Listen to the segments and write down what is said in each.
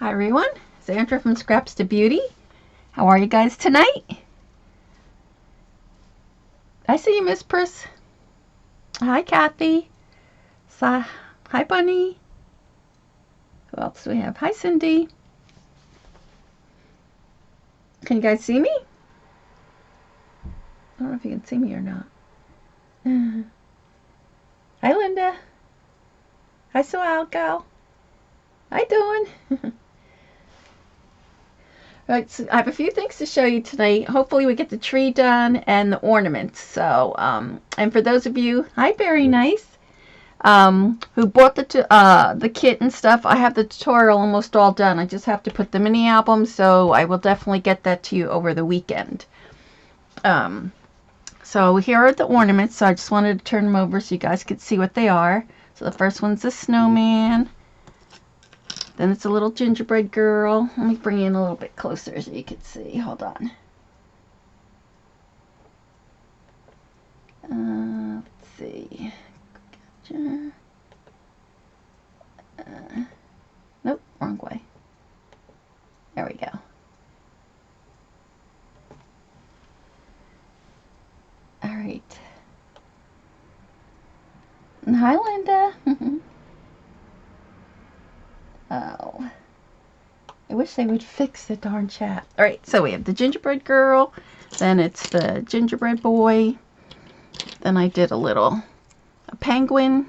Hi everyone, Sandra from Scraps to Beauty. How are you guys tonight? I see you, Miss Pris. Hi Kathy. Hi Bunny. Who else do we have? Hi Cindy. Can you guys see me? I don't know if you can see me or not. Hi Linda. Hi Gal. How you doing? Right, so I have a few things to show you tonight. Hopefully we get the tree done and the ornaments. So, and for those of you, hi Very Nice, who bought the kit and stuff, I have the tutorial almost all done. I just have to put the mini album, so I will definitely get that to you over the weekend. So here are the ornaments. So I just wanted to turn them over so you guys could see what they are. So the first one's a snowman. Then it's a little gingerbread girl. Let me bring you in a little bit closer so you can see. Hold on. Let's see. Gotcha. Nope, wrong way. There we go. All right. And hi, Linda. Oh. I wish they would fix the darn chat. Alright, so we have the gingerbread girl, then it's the gingerbread boy, then I did a penguin,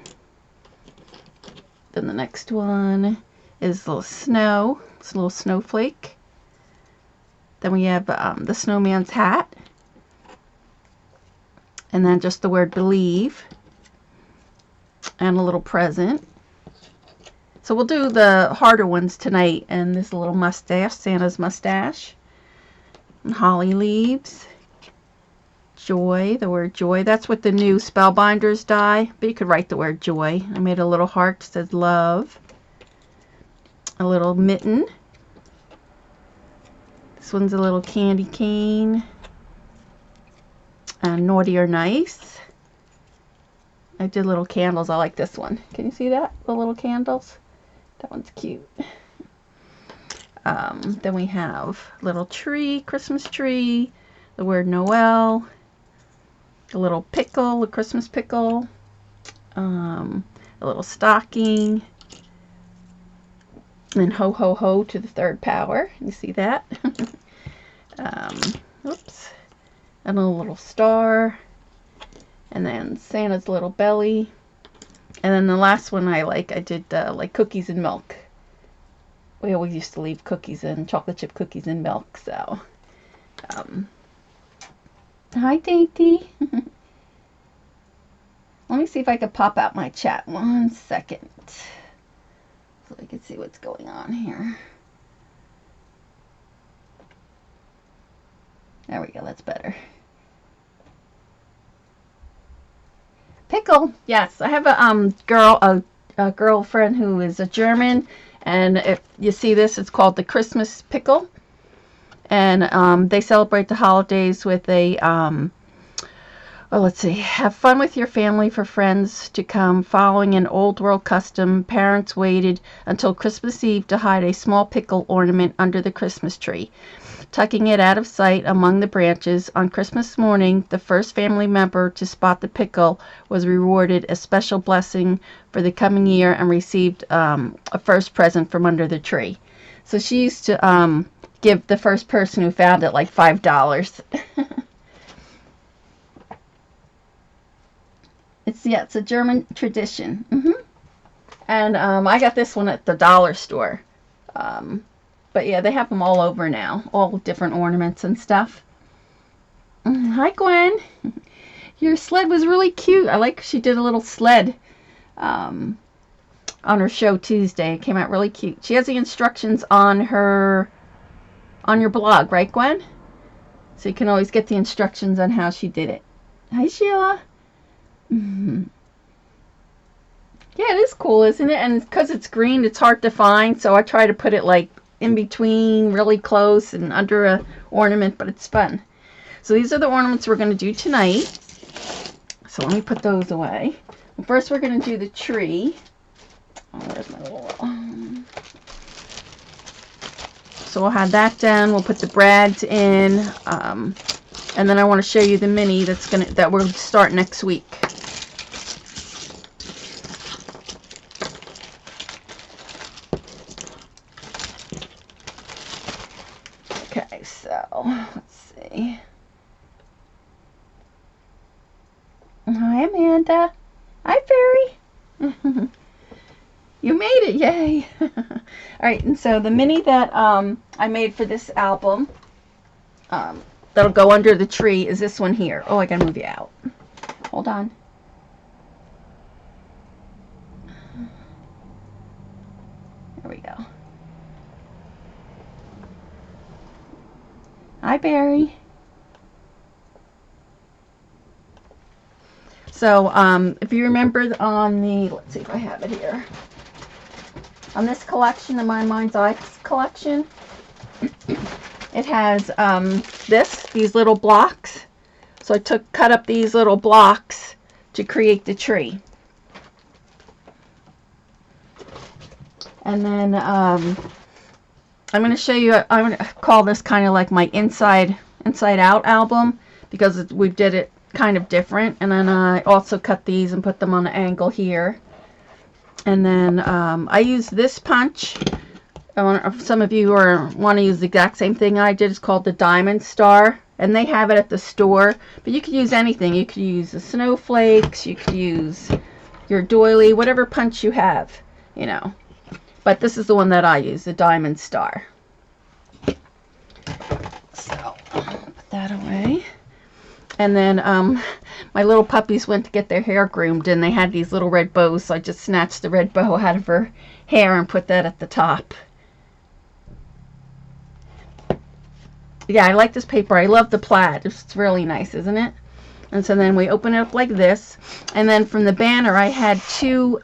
then the next one is a little snow, it's a little snowflake, then we have the snowman's hat, and then just the word believe, and a little present. So we'll do the harder ones tonight, and this little mustache, Santa's mustache, and holly leaves, joy, the word joy. That's what the new Spellbinders die, but you could write the word joy. I made a little heart that says love, a little mitten. This one's a little candy cane, and naughty or nice. I did little candles. I like this one. Can you see that? The little candles? That one's cute. Then we have little tree, Christmas tree, the word Noel, a little pickle, a Christmas pickle, a little stocking, and ho ho ho to the third power. You see that? Oops. And a little star, and then Santa's little belly. And then the last one I did like cookies and milk. We always used to leave cookies and chocolate chip cookies and milk, so. Hi, Dainty. Let me see if I can pop out my chat 1 second. So I can see what's going on here. There we go, that's better. Pickle, yes. I have a girlfriend who is a German, and if you see this, it's called the Christmas pickle. And they celebrate the holidays with a, well, let's see, have fun with your family for friends to come. Following an old world custom, parents waited until Christmas Eve to hide a small pickle ornament under the Christmas tree. Tucking it out of sight among the branches, on Christmas morning, the first family member to spot the pickle was rewarded a special blessing for the coming year and received a first present from under the tree. So she used to give the first person who found it like $5. It's a German tradition. And I got this one at the dollar store. But yeah, they have them all over now, all different ornaments and stuff. Hi, Gwen. Your sled was really cute. I like she did a little sled on her show Tuesday. It came out really cute. She has the instructions on your blog, right, Gwen? So you can always get the instructions on how she did it. Hi, Sheila. Yeah, it is cool, isn't it? And because it's green, it's hard to find, so I try to put it like in between, really close, and under a ornament, but it's fun. So these are the ornaments we're going to do tonight. So let me put those away. First, we're going to do the tree. Oh, where's my little... So we'll have that done. We'll put the brads in, and then I want to show you the mini that we'll start next week. Okay, so let's see. Hi, Amanda. Hi, Fairy. You made it, yay. Alright, and so the mini that I made for this album, that'll go under the tree, is this one here. Oh, I gotta move you out. Hold on. There we go. Hi, Barry. So, if you remember on the, let's see if I have it here. On this collection, the My Mind's Eye collection, it has these little blocks. So I cut up these little blocks to create the tree. And then I'm going to show you, I'm going to call this kind of like my Inside Out album, because we did it kind of different. And then I also cut these and put them on an angle here. And then I use this punch. If some of you want to use the exact same thing I did, it's called the Diamond Star. And they have it at the store. But you could use anything. You could use the snowflakes. You could use your doily. Whatever punch you have, you know. But this is the one that I use, the Diamond Star. So, put that away. And then my little puppies went to get their hair groomed, and they had these little red bows, so I just snatched the red bow out of her hair and put that at the top. Yeah, I like this paper. I love the plaid. It's really nice, isn't it? And so then we open it up like this. And then from the banner, I had two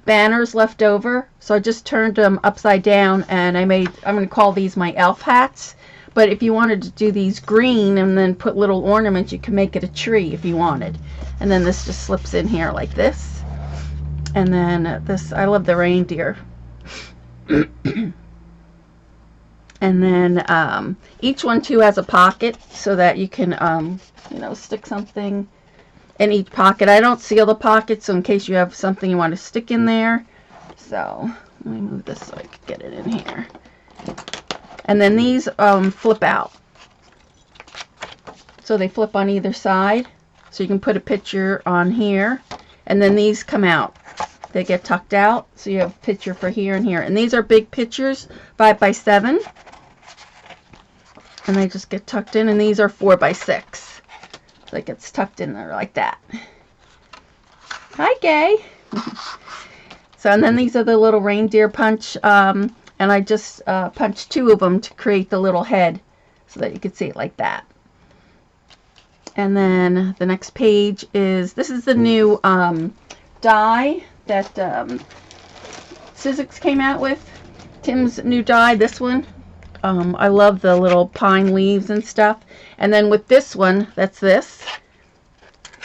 banners left over, so I just turned them upside down, and I'm going to call these my elf hats. But if you wanted to do these green and then put little ornaments, you can make it a tree if you wanted. And then this just slips in here like this. And then this, I love the reindeer. And then each one too has a pocket so that you can, you know, stick something in each pocket. I don't seal the pockets, so in case you have something you want to stick in there. So let me move this so I can get it in here. And then these flip out. So they flip on either side. So you can put a picture on here. And then these come out. They get tucked out. So you have a picture for here and here. And these are big pictures, 5x7. And they just get tucked in. And these are 4x6. So it gets tucked in there like that. Hi, Gay. So, and then these are the little reindeer punch. And I just punched two of them to create the little head so that you could see it like that. And then the next page is, this is the new die that Sizzix came out with. Tim's new die, this one. I love the little pine leaves and stuff. And then with this one, that's this.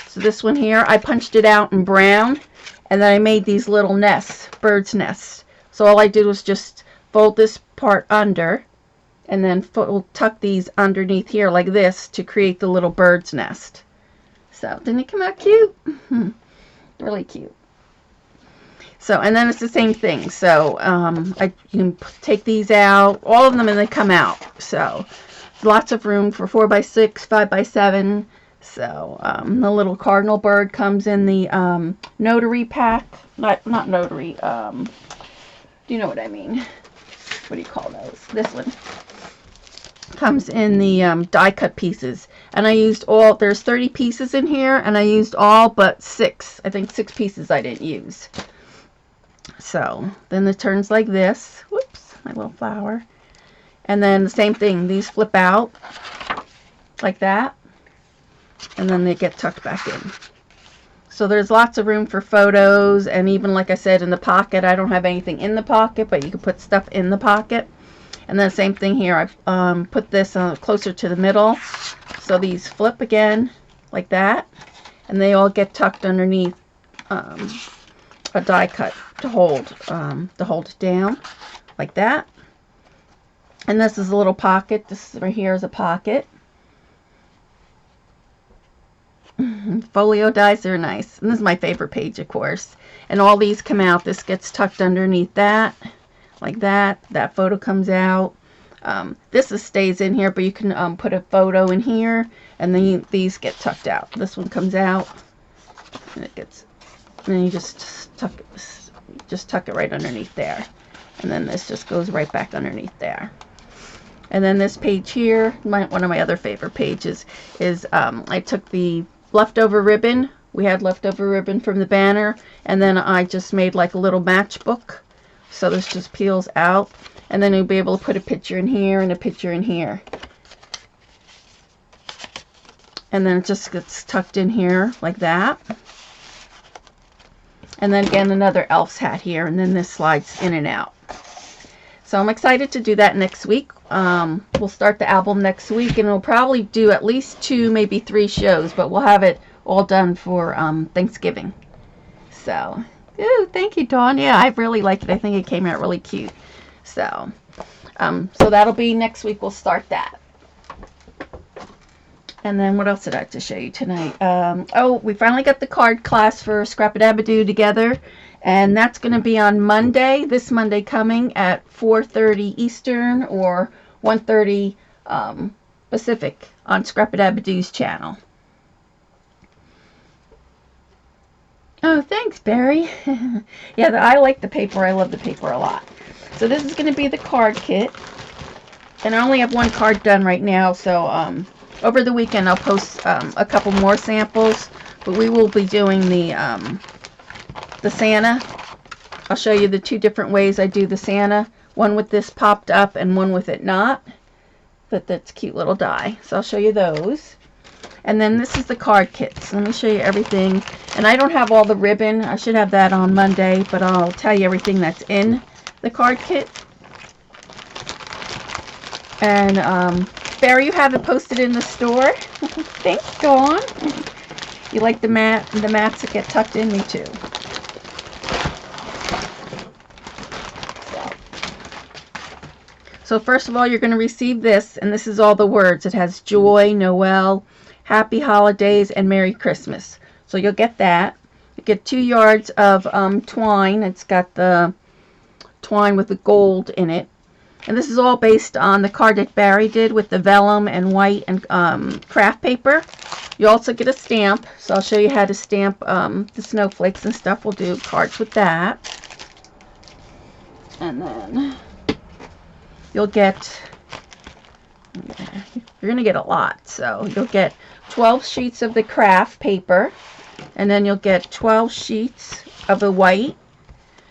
So this one here, I punched it out in brown. And then I made these little nests, bird's nests. So all I did was just fold this part under, and then we'll tuck these underneath here like this to create the little bird's nest. So, didn't it come out cute? Really cute. So, and then it's the same thing. So, you can take these out, all of them, and they come out. So, lots of room for 4x6, 5x7. So, the little cardinal bird comes in the notary pack. Not notary, you know what I mean. What do you call those? This one comes in the die cut pieces, and I used all, there's 30 pieces in here, and I used all but 6. I think 6 pieces I didn't use. So then it turns like this. Whoops, my little flower. And then the same thing, these flip out like that, and then they get tucked back in. So there's lots of room for photos, and even like I said, in the pocket, I don't have anything in the pocket, but you can put stuff in the pocket. And then same thing here, I've put this closer to the middle, so these flip again like that, and they all get tucked underneath a die cut to hold it down like that. And this is a little pocket. This right here is a pocket. Folio dies are nice. And this is my favorite page, of course. And all these come out. This gets tucked underneath that, like that. That photo comes out. This stays in here, but you can put a photo in here, and then these get tucked out. This one comes out, and it gets, and then you just tuck it right underneath there, and then this just goes right back underneath there. And then this page here, one of my other favorite pages, is I took the leftover ribbon. We had leftover ribbon from the banner, and then I just made like a little matchbook. So this just peels out, and then you'll be able to put a picture in here and a picture in here. And then it just gets tucked in here like that. And then again, another elf's hat here, and then this slides in and out. So I'm excited to do that next week. We'll start the album next week, and we'll probably do at least 2, maybe 3 shows, but we'll have it all done for Thanksgiving. So, ooh, thank you, Dawn. Yeah, I really like it. I think it came out really cute. So that'll be next week. We'll start that. And then what else did I have to show you tonight? Oh, we finally got the card class for Scrap-a-Dab-a-Doo together. And that's going to be on Monday, this Monday coming at 4:30 Eastern or 1:30 Pacific on Scrap-a-Dab-a-Doo's channel. Oh, thanks, Barry. Yeah, I like the paper. I love the paper a lot. So this is going to be the card kit. And I only have 1 card done right now, so over the weekend I'll post a couple more samples. But we will be doing the Santa. I'll show you the 2 different ways I do the Santa. One with this popped up and one with it not. But that's a cute little die. So I'll show you those. And then this is the card kit. So let me show you everything. And I don't have all the ribbon. I should have that on Monday, but I'll tell you everything that's in the card kit. And Barry, you have it posted in the store. Thanks, Dawn. You like the mats that get tucked in? Me too. So first of all, you're going to receive this, and this is all the words. It has joy, Noel, happy holidays, and Merry Christmas. So you'll get that. You get 2 yards of twine. It's got the twine with the gold in it. And this is all based on the card that Barry did with the vellum and white and craft paper. You also get a stamp. So I'll show you how to stamp the snowflakes and stuff. We'll do cards with that. And then you'll get, you're going to get a lot. So you'll get 12 sheets of the craft paper. And then you'll get 12 sheets of the white.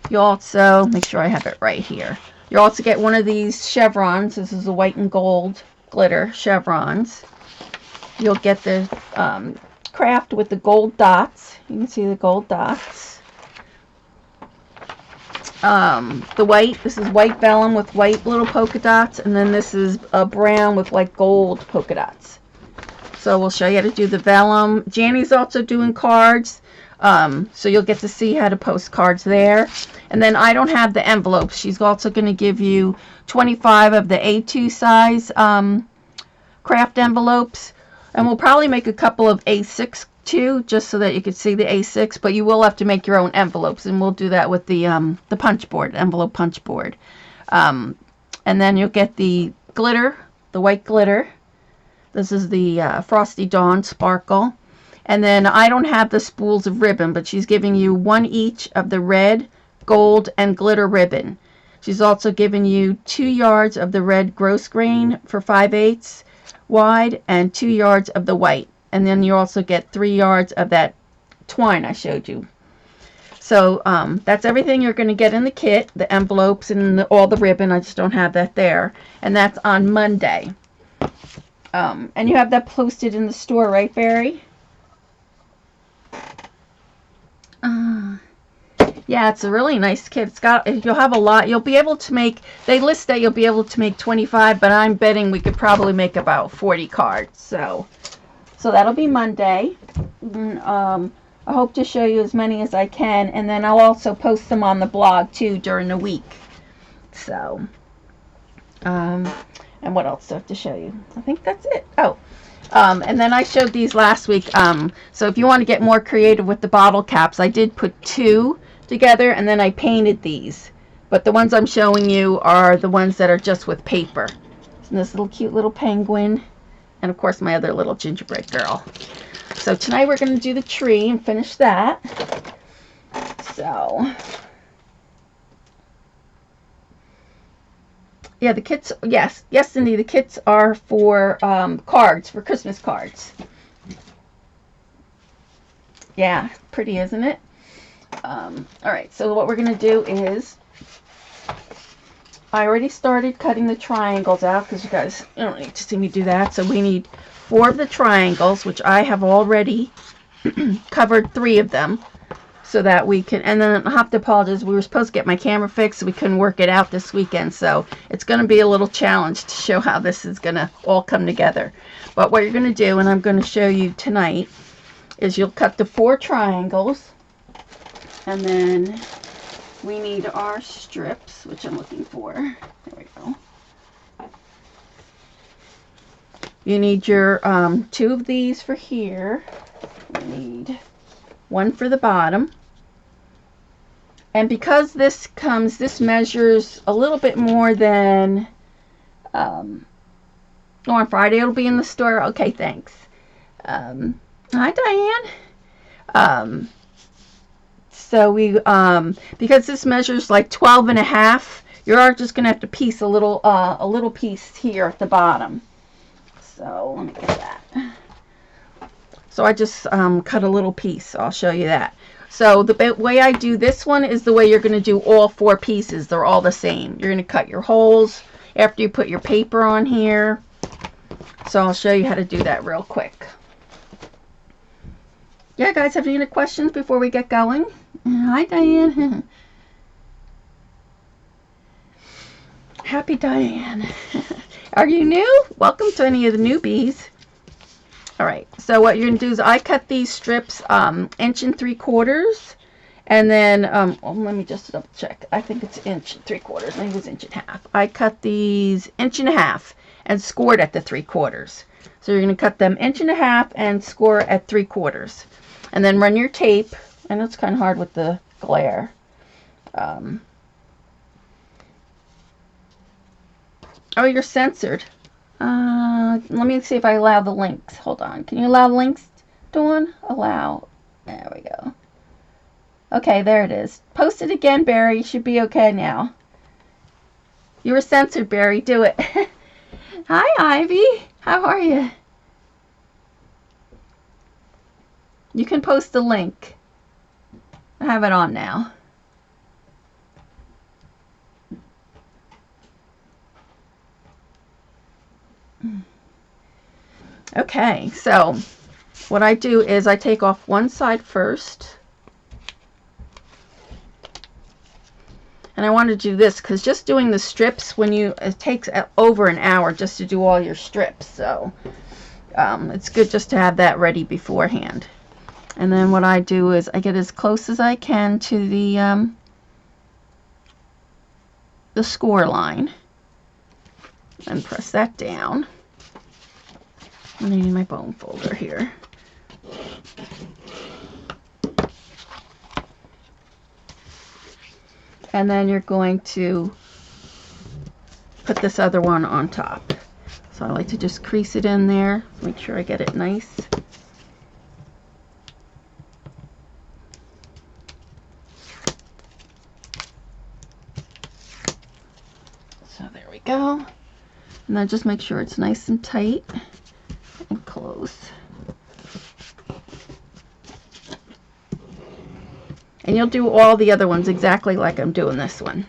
You also, make sure I have it right here. You also get one of these chevrons. This is the white and gold glitter chevrons. You'll get the craft with the gold dots. You can see the gold dots. The white, this is white vellum with white little polka dots. And then this is a brown with like gold polka dots. So we'll show you how to do the vellum. Janny's also doing cards. So you'll get to see how to post cards there. And then I don't have the envelopes. She's also going to give you 25 of the A2 size craft envelopes. And we'll probably make a couple of A6 too, just so that you can see the A6. But you will have to make your own envelopes. And we'll do that with the punch board, envelope punch board. And then you'll get the glitter, the white glitter. This is the Frosty Dawn Sparkle. And then I don't have the spools of ribbon, but she's giving you 1 each of the red, gold, and glitter ribbon. She's also giving you 2 yards of the red gross grain for 5/8 wide and 2 yards of the white. And then you also get 3 yards of that twine I showed you. So that's everything you're going to get in the kit, the envelopes and all the ribbon. I just don't have that there. And that's on Monday. And you have that posted in the store, right, Barry? Yeah, it's a really nice kit. It's got, you'll have a lot. You'll be able to make, they list that you'll be able to make 25, but I'm betting we could probably make about 40 cards. So that'll be Monday. I hope to show you as many as I can, and then I'll also post them on the blog too during the week. So And what else do I have to show you? I think that's it. Oh, and then I showed these last week. So if you want to get more creative with the bottle caps, I did put two together, and then I painted these. But the ones I'm showing you are the ones that are just with paper. And this little cute little penguin, and of course my other little gingerbread girl. So tonight we're going to do the tree and finish that. So yeah, the kits, yes, Cindy, the kits are for cards, for Christmas cards. Yeah, pretty, isn't it? All right, so what we're going to do is, I already started cutting the triangles out because you guys, you don't need to see me do that. So we need 4 of the triangles, which I have already covered 3 of them, so that we can, and then I have to apologize, we were supposed to get my camera fixed, so we couldn't work it out this weekend, so it's going to be a little challenge to show how this is going to all come together. But what you're going to do, and I'm going to show you tonight, is you'll cut the 4 triangles, and then we need our strips, which I'm looking for. There we go. You need your 2 of these for here. We need 1 for the bottom. And because this measures a little bit more than, on Friday it'll be in the store. Okay, thanks. Hi, Diane. So we, because this measures like 12 and a half, you're just going to have to piece a little piece here at the bottom. So let me get that. So I just cut a little piece. I'll show you that. So the way I do this one is the way you're going to do all 4 pieces. They're all the same. You're going to cut your holes after you put your paper on here. So I'll show you how to do that real quick. Yeah, guys, have any other questions before we get going? Hi, Diane. Happy Diane. Are you new? Welcome to any of the newbies. All right, so what you're going to do is I cut these strips 1 3/4, and then, let me just double check. I think it's 1 3/4. Maybe it was 1 1/2. I cut these 1 1/2 and scored at the 3/4. So you're going to cut them 1 1/2 and score at 3/4. And then run your tape. I know it's kind of hard with the glare. Oh, you're censored. Let me see if I allow the links. Hold on. Can you allow links, Dawn? Allow. There we go. Okay, there it is. Post it again, Barry. You should be okay now. You were censored, Barry. Do it. Hi, Ivy. How are you? You can post the link. I have it on now. Okay, so what I do is I take off one side first. And I want to do this because just doing the strips, it takes over an hour just to do all your strips. So it's good just to have that ready beforehand. And then what I do is I get as close as I can to the score line and press that down. I need my bone folder here. And then you're going to put this other one on top. So I like to just crease it in there, make sure I get it nice. So there we go. And then just make sure it's nice and tight and close. And you'll do all the other ones exactly like I'm doing this one.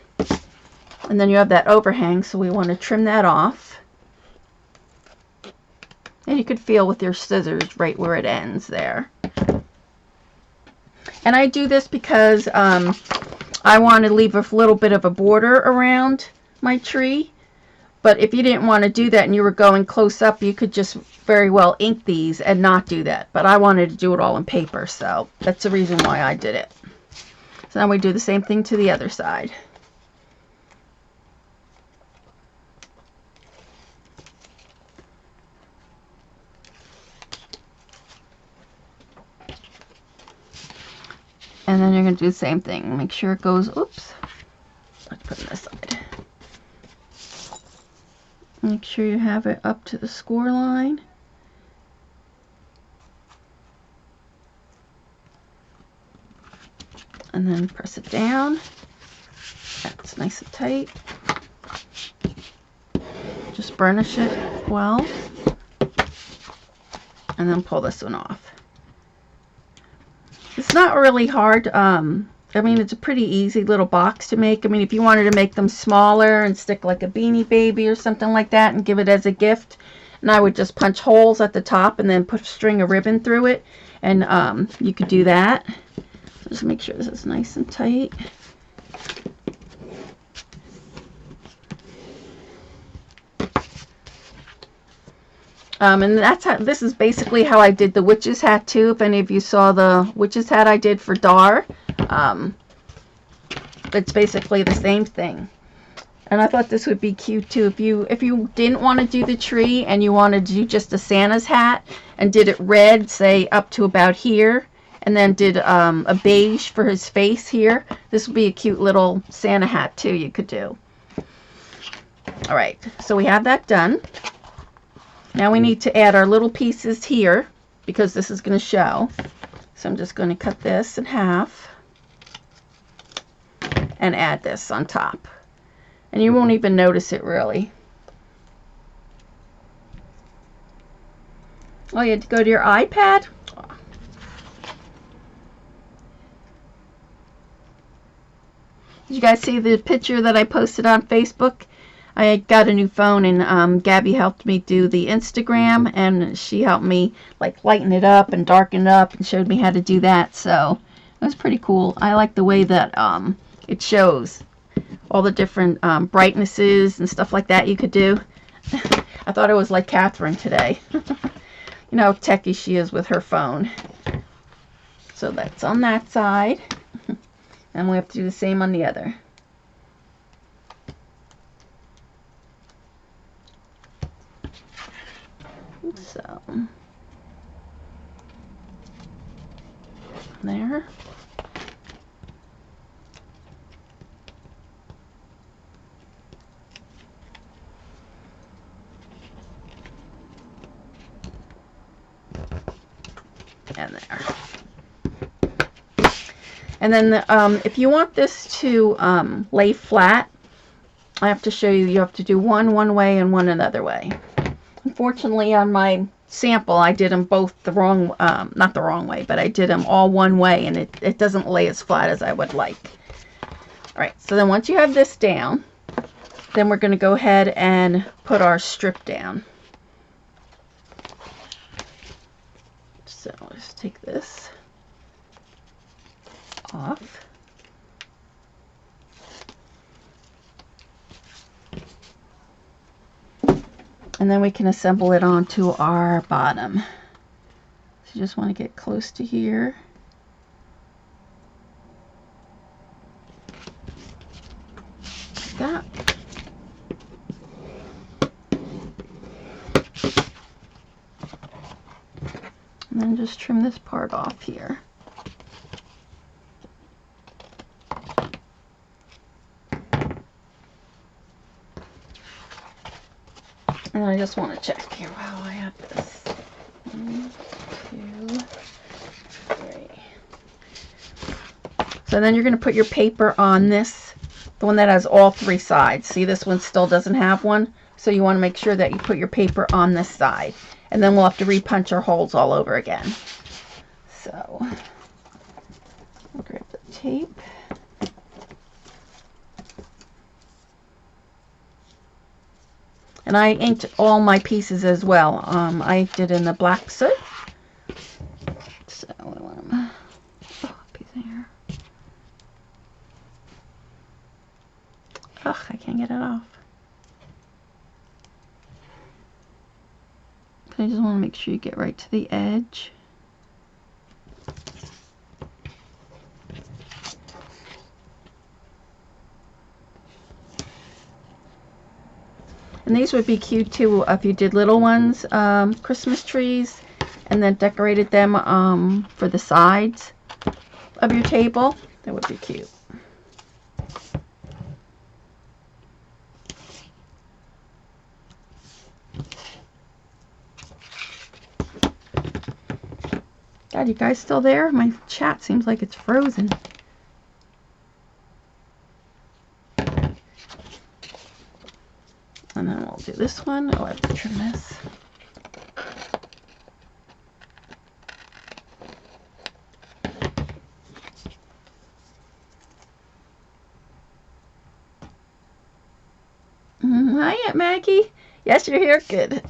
And then you have that overhang, so we want to trim that off. And you could feel with your scissors right where it ends there. And I do this because I want to leave a little bit of a border around my tree. But if you didn't want to do that and you were going close up, you could just very well ink these and not do that. But I wanted to do it all in paper, so that's the reason why I did it. So now we do the same thing to the other side. And then you're going to do the same thing. Make sure it goes, oops, let's put it aside. Make sure you have it up to the score line. And then press it down. That's nice and tight. Just burnish it well. And then pull this one off. It's not really hard. I mean, it's a pretty easy little box to make. I mean, if you wanted to make them smaller and stick like a Beanie Baby or something like that and give it as a gift, and I would just punch holes at the top and then put a string of ribbon through it, and you could do that. Just make sure this is nice and tight. And that's how, this is basically how I did the witch's hat too. If any of you saw the witch's hat I did for Dar, it's basically the same thing. And I thought this would be cute too. If you didn't want to do the tree and you wanted to do just a Santa's hat and did it red, say up to about here, and then did a beige for his face here, this would be a cute little Santa hat too you could do. All right, so we have that done. Now we need to add our little pieces here because this is going to show. So I'm just going to cut this in half and add this on top. And you won't even notice it really. Oh, you had to go to your iPad? Did you guys see the picture that I posted on Facebook? I got a new phone, and Gabby helped me do the Instagram, and she helped me like lighten it up and darken it up and showed me how to do that. So it was pretty cool. I like the way that it shows all the different brightnesses and stuff like that you could do. I thought it was like Catherine today. You know how techie she is with her phone. So that's on that side. And we have to do the same on the other. So, there. And there. And then if you want this to lay flat, I have to show you, you have to do one way and one another way. Unfortunately, on my sample, I did them both the wrong, not the wrong way, but I did them all one way, and it doesn't lay as flat as I would like. All right, so then once you have this down, then we're going to go ahead and put our strip down. So let's take this off. And then we can assemble it onto our bottom. So you just want to get close to here. Like that. And then just trim this part off here. And I just want to check here while I have this. 1, 2, 3. So then you're going to put your paper on this, the one that has all 3 sides. See, this one still doesn't have one, so you want to make sure that you put your paper on this side. And then we'll have to repunch our holes all over again. So, I'll grab the tape. And I inked all my pieces as well. I did in the black soot. So I want to piece here. Ugh, I can't get it off. I just want to make sure you get right to the edge. And these would be cute too if you did little ones, Christmas trees, and then decorated them for the sides. of your table. That would be cute. God, you guys still there? My chat seems like it's frozen. And then we'll do this one. Oh, I have to trim this. Hi, Aunt Maggie. Yes, you're here. Good.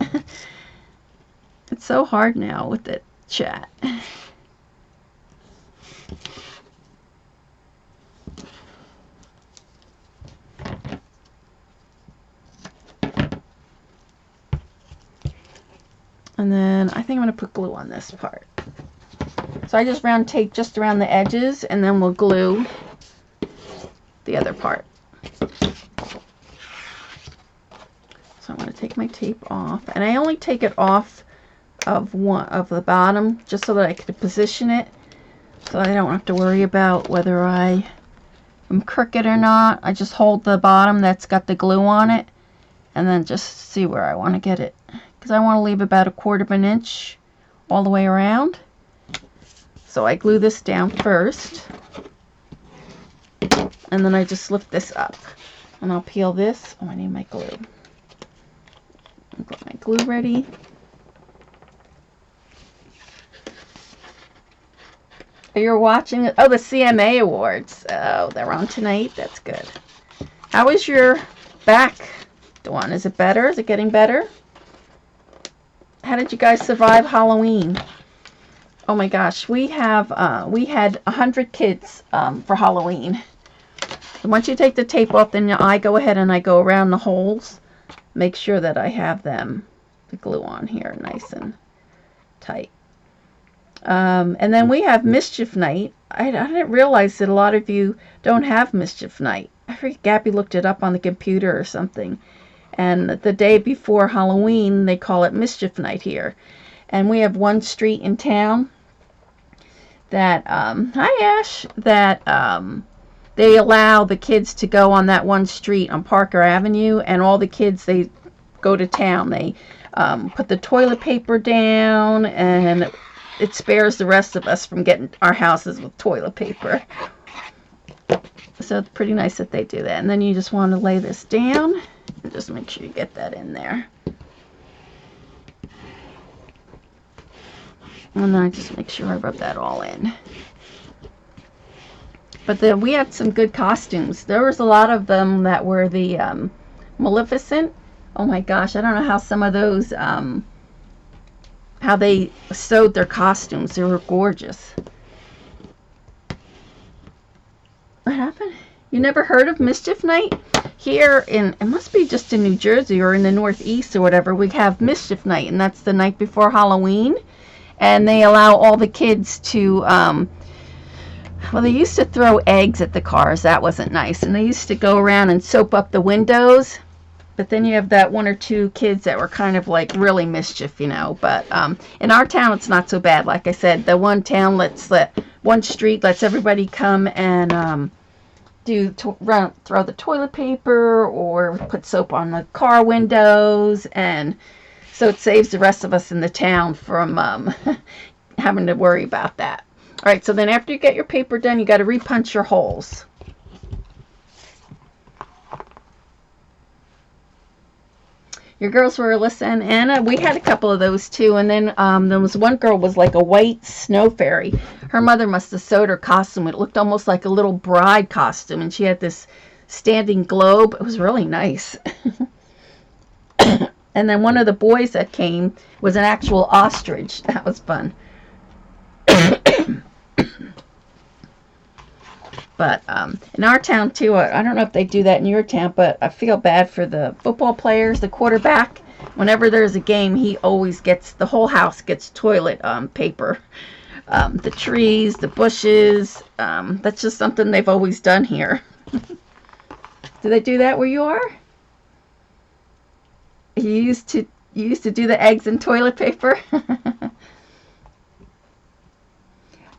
It's so hard now with the chat. And then I think I'm going to put glue on this part. So I just round tape just around the edges, and then we'll glue the other part. So I'm going to take my tape off, and I only take it off of one of the bottom just so that I can position it, so I don't have to worry about whether I am crooked or not. I just hold the bottom that's got the glue on it, and then just see where I want to get it, because I want to leave about 1/4 of an inch all the way around. So I glue this down first, and then I just lift this up, and I'll peel this. Oh, I need my glue. I've got my glue ready. You're watching, oh, the CMA Awards. Oh, they're on tonight. That's good. How is your back, Dawn? Is it better? Is it getting better? How did you guys survive Halloween? Oh my gosh, we had 100 kids for Halloween. And once you take the tape off, then I go ahead and I go around the holes. Make sure that I have them, the glue on here, nice and tight. And then we have Mischief Night. I didn't realize that a lot of you don't have Mischief Night. I forget, Gabby looked it up on the computer or something. And the day before Halloween, they call it Mischief Night here. And we have one street in town that, hi Ash, that they allow the kids to go on that one street on Parker Avenue, and all the kids, they go to town. They put the toilet paper down, and it spares the rest of us from getting our houses with toilet paper. So it's pretty nice that they do that. And then you just want to lay this down and just make sure you get that in there. And then I just make sure I rub that all in. But then we had some good costumes. There was a lot of them that were the Maleficent. Oh my gosh, I don't know how some of those, how they sewed their costumes. They were gorgeous. What happened? You never heard of Mischief Night? Here in, it must be just in New Jersey or in the Northeast or whatever, we have Mischief Night, and that's the night before Halloween. And they allow all the kids to, well, they used to throw eggs at the cars. That wasn't nice. And they used to go around and soap up the windows. But then you have that 1 or 2 kids that were kind of like really mischief, you know. But in our town, it's not so bad. Like I said, the one town one street lets everybody come and throw the toilet paper or put soap on the car windows, and so it saves the rest of us in the town from having to worry about that. All right, so then after you get your paper done, you got to repunch your holes. Your girls were Alyssa and Anna. We had a couple of those too. And then there was one girl was like a white snow fairy. Her mother must have sewed her costume. It looked almost like a little bride costume. And she had this standing globe. It was really nice. And then one of the boys that came was an actual ostrich. That was fun. But in our town too, I don't know if they do that in your town, but I feel bad for the football players, the quarterback. Whenever there's a game, he always gets, the whole house gets toilet paper. The trees, the bushes, that's just something they've always done here. Do they do that where you are? You used to do the eggs in toilet paper?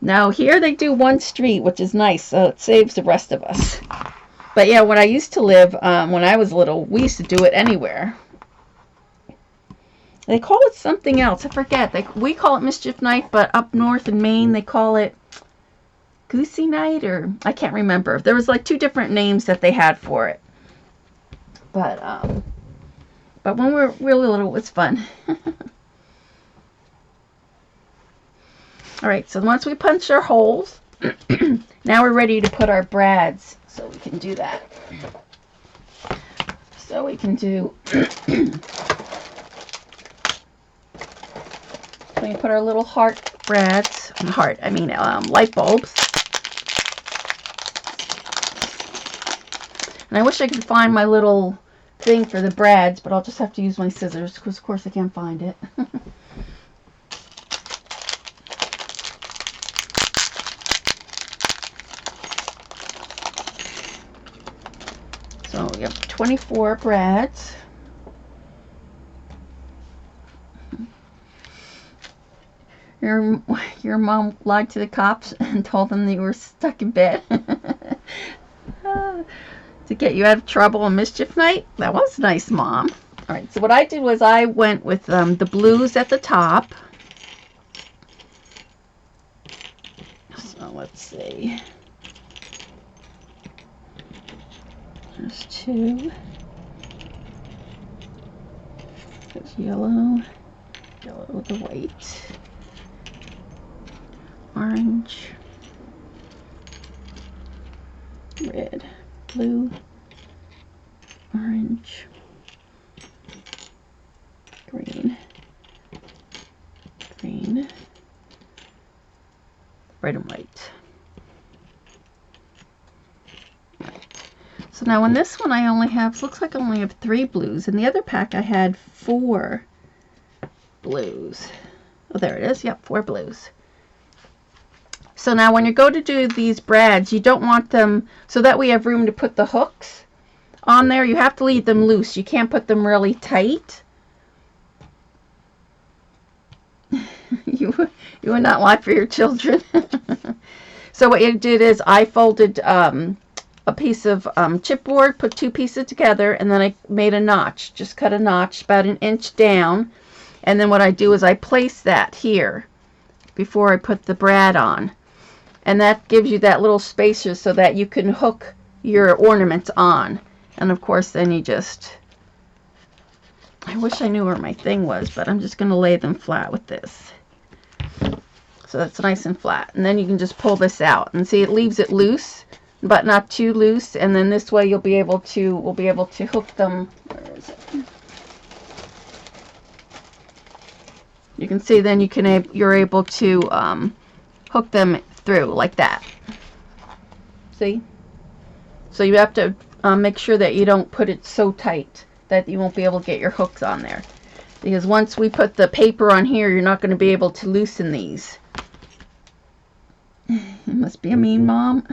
Now here they do one street, which is nice, so it saves the rest of us. But yeah, when I used to live, when I was little, we used to do it anywhere. They call it something else. I forget. We call it Mischief Night, but up north in Maine, they call it Goosey Night, or I can't remember. There was like 2 different names that they had for it. But when we were really little, it was fun. All right, so once we punch our holes, now we're ready to put our brads. So we can do that. So we can do, we put our little heart brads, light bulbs. And I wish I could find my little thing for the brads, but I'll just have to use my scissors because of course I can't find it. So we have 24 brads. Your mom lied to the cops and told them that you were stuck in bed to get you out of trouble on Mischief Night. That was nice, Mom. All right, so what I did was I went with the blues at the top. So let's see. There's 2. There's yellow with the white, orange, red, blue, orange, green, red and white. So now in this one I only have, looks like I only have 3 blues. In the other pack I had 4 blues. Oh, there it is. Yep, 4 blues. So now when you go to do these brads, you don't want them, so that we have room to put the hooks on there, you have to leave them loose. You can't put them really tight. You would not lie for your children. So what you did is I folded a piece of chipboard, put 2 pieces together, and then I made a notch. Just cut a notch about 1 inch down. And then what I do is I place that here before I put the brad on. And that gives you that little spacer so that you can hook your ornaments on. And of course then you just, I wish I knew where my thing was, but I'm just going to lay them flat with this. So that's nice and flat. And then you can just pull this out. And see, it leaves it loose, but not too loose. And then this way we'll be able to hook them. Where is it? You can see then you're able to hook them through like that. See? So you have to make sure that you don't put it so tight that you won't be able to get your hooks on there. Because once we put the paper on here, you're not going to be able to loosen these. You must be a mean mom.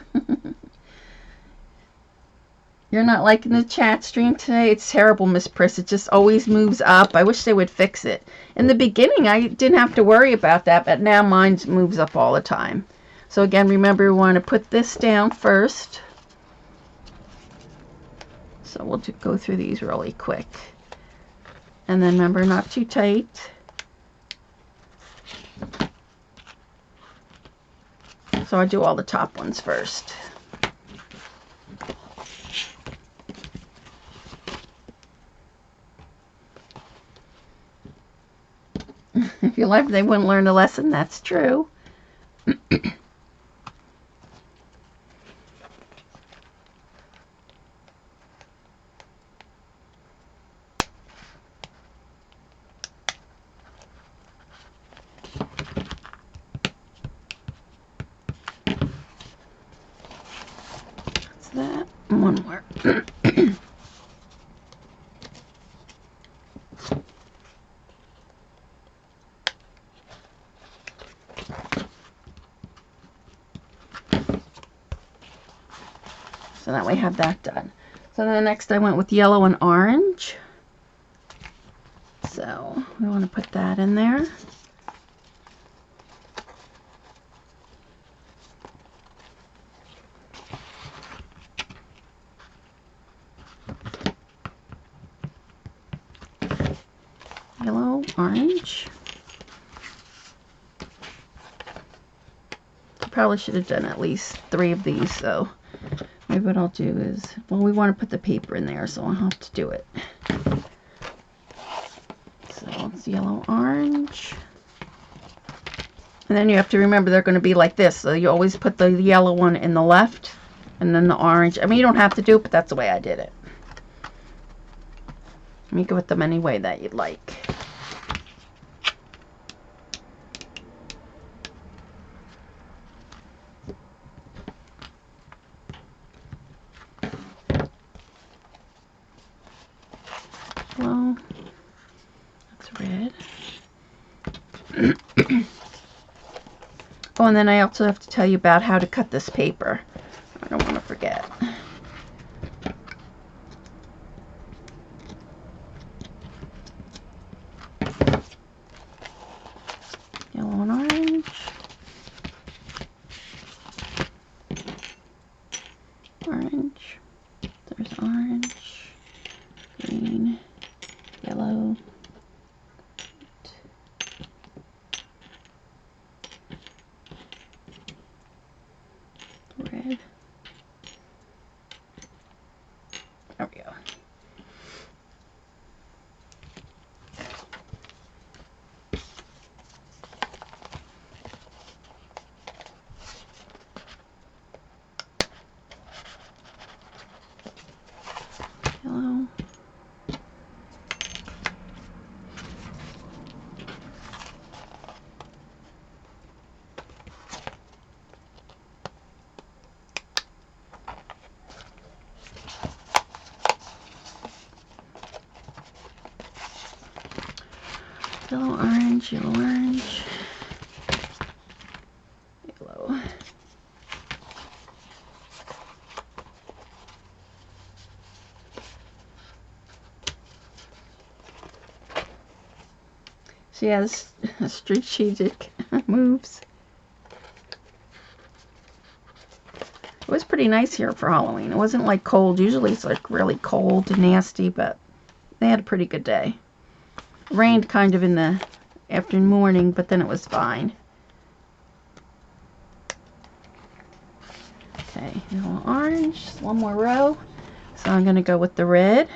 You're not liking the chat stream today? It's terrible, Miss Priss. It just always moves up. I wish they would fix it. In the beginning, I didn't have to worry about that, but now mine moves up all the time. So again, remember, we want to put this down first. So we'll just go through these really quick. And then remember, not too tight. So I do all the top ones first. If you left, they wouldn't learn a lesson. That's true. That's that. One more. So that we have that done. So then next I went with yellow and orange. So we want to put that in there. orange. Probably should have done at least 3 of these, so maybe what I'll do is, well, we want to put the paper in there, so I'll have to do it. So it's yellow, orange. And then you have to remember they're going to be like this, so you always put the yellow one in the left and then the orange. I mean, you don't have to do it, but that's the way I did it. You can put them any way that you'd like. Well, that's red. Oh, and then I also have to tell you about how to cut this paper. I don't want to forget. Yellow and orange. Orange. There's orange. Green. Yellow. Red. There we go. Yellow. Yellow, orange, yellow, orange, yellow. She has strategic moves. It was pretty nice here for Halloween. It wasn't like cold. Usually it's like really cold and nasty, but they had a pretty good day. Rained kind of in the afternoon, morning, but then it was fine. Okay, yellow, orange, one more row. So I'm going to go with the red.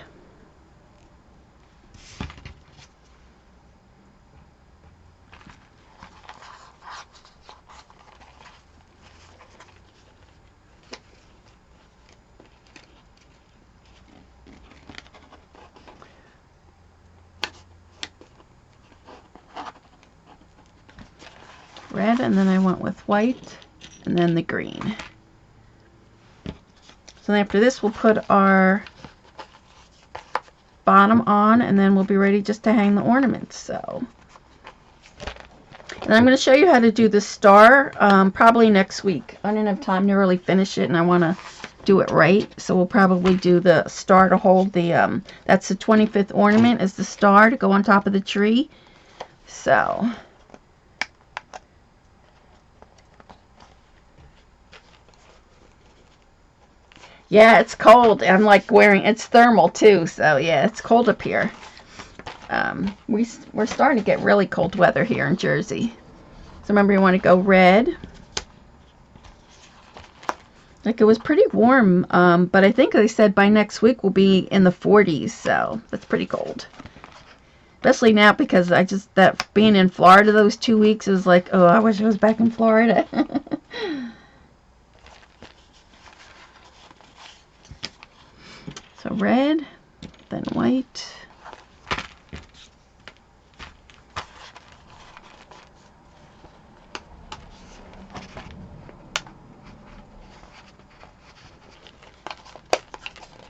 Red, and then I went with white, and then the green. So after this, we'll put our bottom on, and then we'll be ready just to hang the ornaments. So, and I'm going to show you how to do the star probably next week. I didn't have time to really finish it, and I want to do it right. So we'll probably do the star to hold the, that's the 25th ornament, is the star to go on top of the tree. So, yeah, it's cold. I'm like wearing, it's thermal too, so yeah, it's cold up here. We're starting to get really cold weather here in Jersey. So remember, you want to go red. Like, it was pretty warm, but I think they said by next week we'll be in the 40s, so that's pretty cold. Especially now, because that being in Florida those 2 weeks is like, oh, I wish I was back in Florida. So red, then white.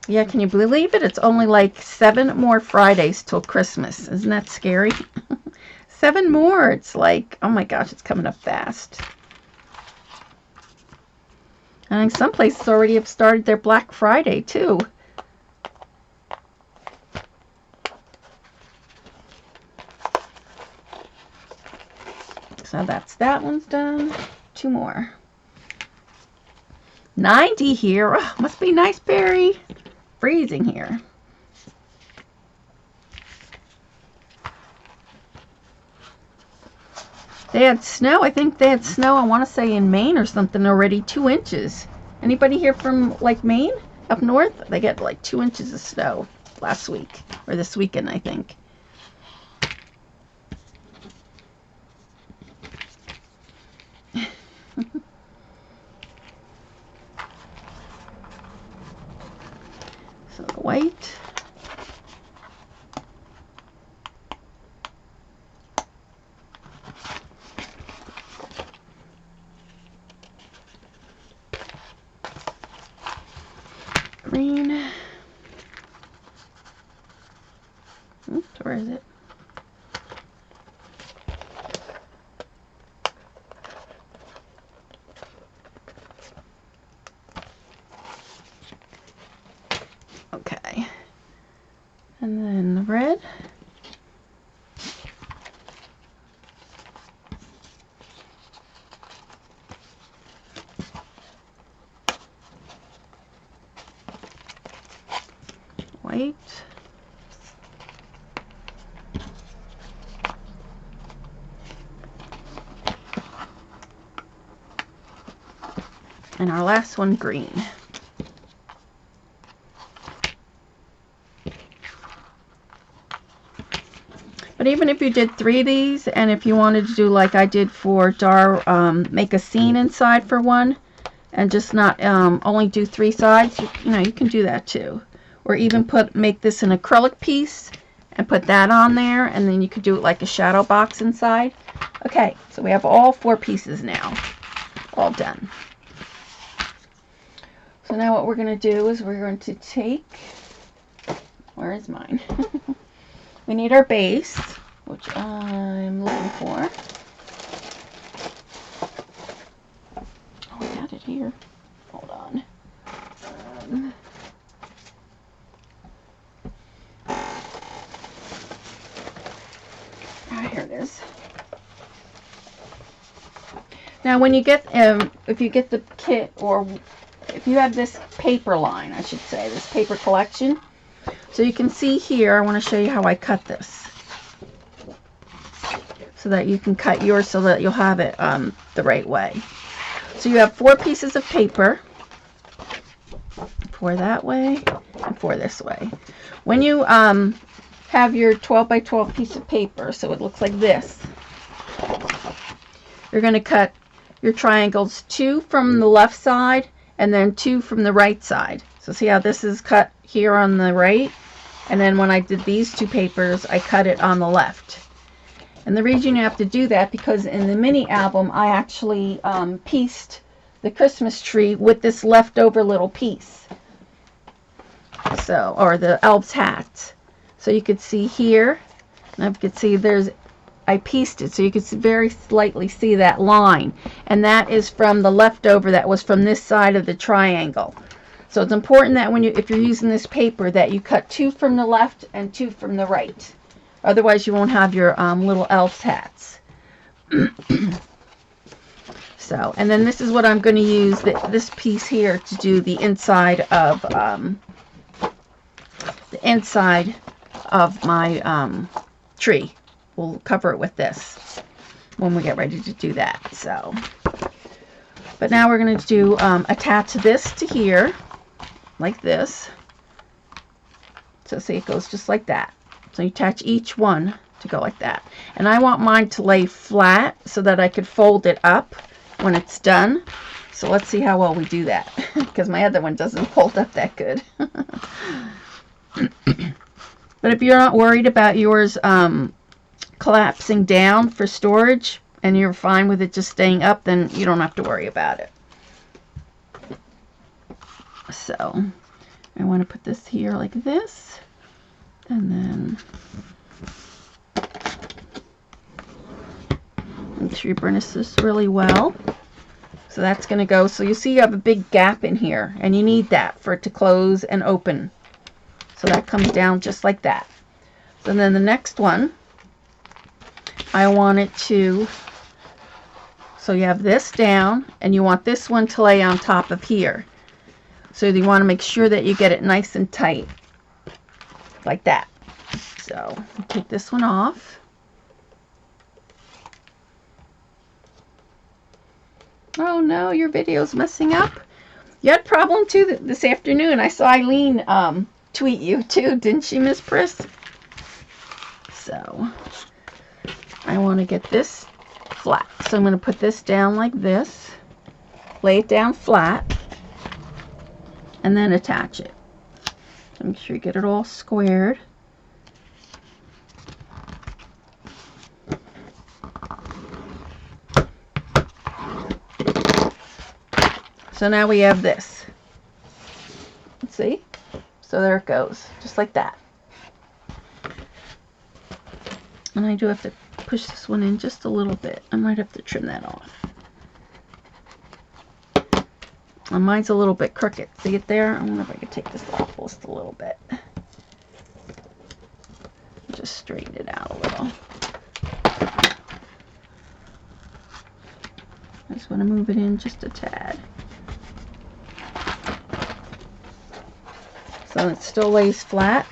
Yeah, can you believe it? It's only like 7 more Fridays till Christmas. Isn't that scary? 7 more. It's like, oh my gosh, it's coming up fast. I think some places already have started their Black Friday too. So that one's done. 2 more. 90 here. Oh, must be nice, Barry. Freezing here. They had snow. I think they had snow, I want to say in Maine or something already, 2 inches. Anybody here from like Maine? Up north? They get like 2 inches of snow last week. Or this weekend, I think. So the white. Green. Oops, where is it? Okay. And then the red. White. And our last one, green. But even if you did 3 of these, and if you wanted to do like I did for Dar, make a scene inside for one, and just not only do 3 sides, you know, you can do that too. Or even make this an acrylic piece and put that on there, and then you could do it like a shadow box inside. Okay, so we have all 4 pieces now, all done. So now what we're going to do is we're going to take, where is mine? We need our base, which I'm looking for. Oh, I had it here. Hold on. Here it is. Now when you get, if you get the kit, or if you have this paper line, I should say, this paper collection, so you can see here, I want to show you how I cut this, so that you can cut yours so that you'll have it the right way. So you have 4 pieces of paper, 4 that way and 4 this way. When you have your 12 by 12 piece of paper, so it looks like this, you're going to cut your triangles 2 from the left side and then 2 from the right side. So see how this is cut here on the right, and then when I did these 2 papers, I cut it on the left. And the reason you have to do that, because in the mini album I actually pieced the Christmas tree with this leftover little piece, so, or the elf's hat. So you could see here, and I could see I pieced it, so you could very slightly see that line, and that is from the leftover that was from this side of the triangle. So it's important that if you're using this paper, that you cut 2 from the left and 2 from the right. Otherwise you won't have your little elf's hats. So, and then this is what I'm going to use, this piece here, to do the inside of my tree. We'll cover it with this when we get ready to do that. So, but now we're going to do attach this to here like this. So see, it goes just like that. So you attach each one to go like that. And I want mine to lay flat so that I could fold it up when it's done. So let's see how well we do that, because my other one doesn't fold up that good. But if you're not worried about yours collapsing down for storage, and you're fine with it just staying up, then you don't have to worry about it. So I want to put this here like this, and then make sure you burnish this really well. So that's going to go, so you see you have a big gap in here, and you need that for it to close and open. So that comes down just like that. So then the next one, I want it to, so you have this down, and you want this one to lay on top of here. So you want to make sure that you get it nice and tight, like that. So take this one off. Oh no, your video's messing up. You had a problem too this afternoon. I saw Eileen tweet you too, didn't she, Miss Pris? So I want to get this flat. So I'm going to put this down like this, lay it down flat, and then attach it. Make sure you get it all squared. So now we have this. Let's see? So there it goes, just like that. And I do have to push this one in just a little bit. I might have to trim that off. And mine's a little bit crooked. See it there? I wonder if I could take this off just a little bit. Just straighten it out a little. I just want to move it in just a tad. So it still lays flat.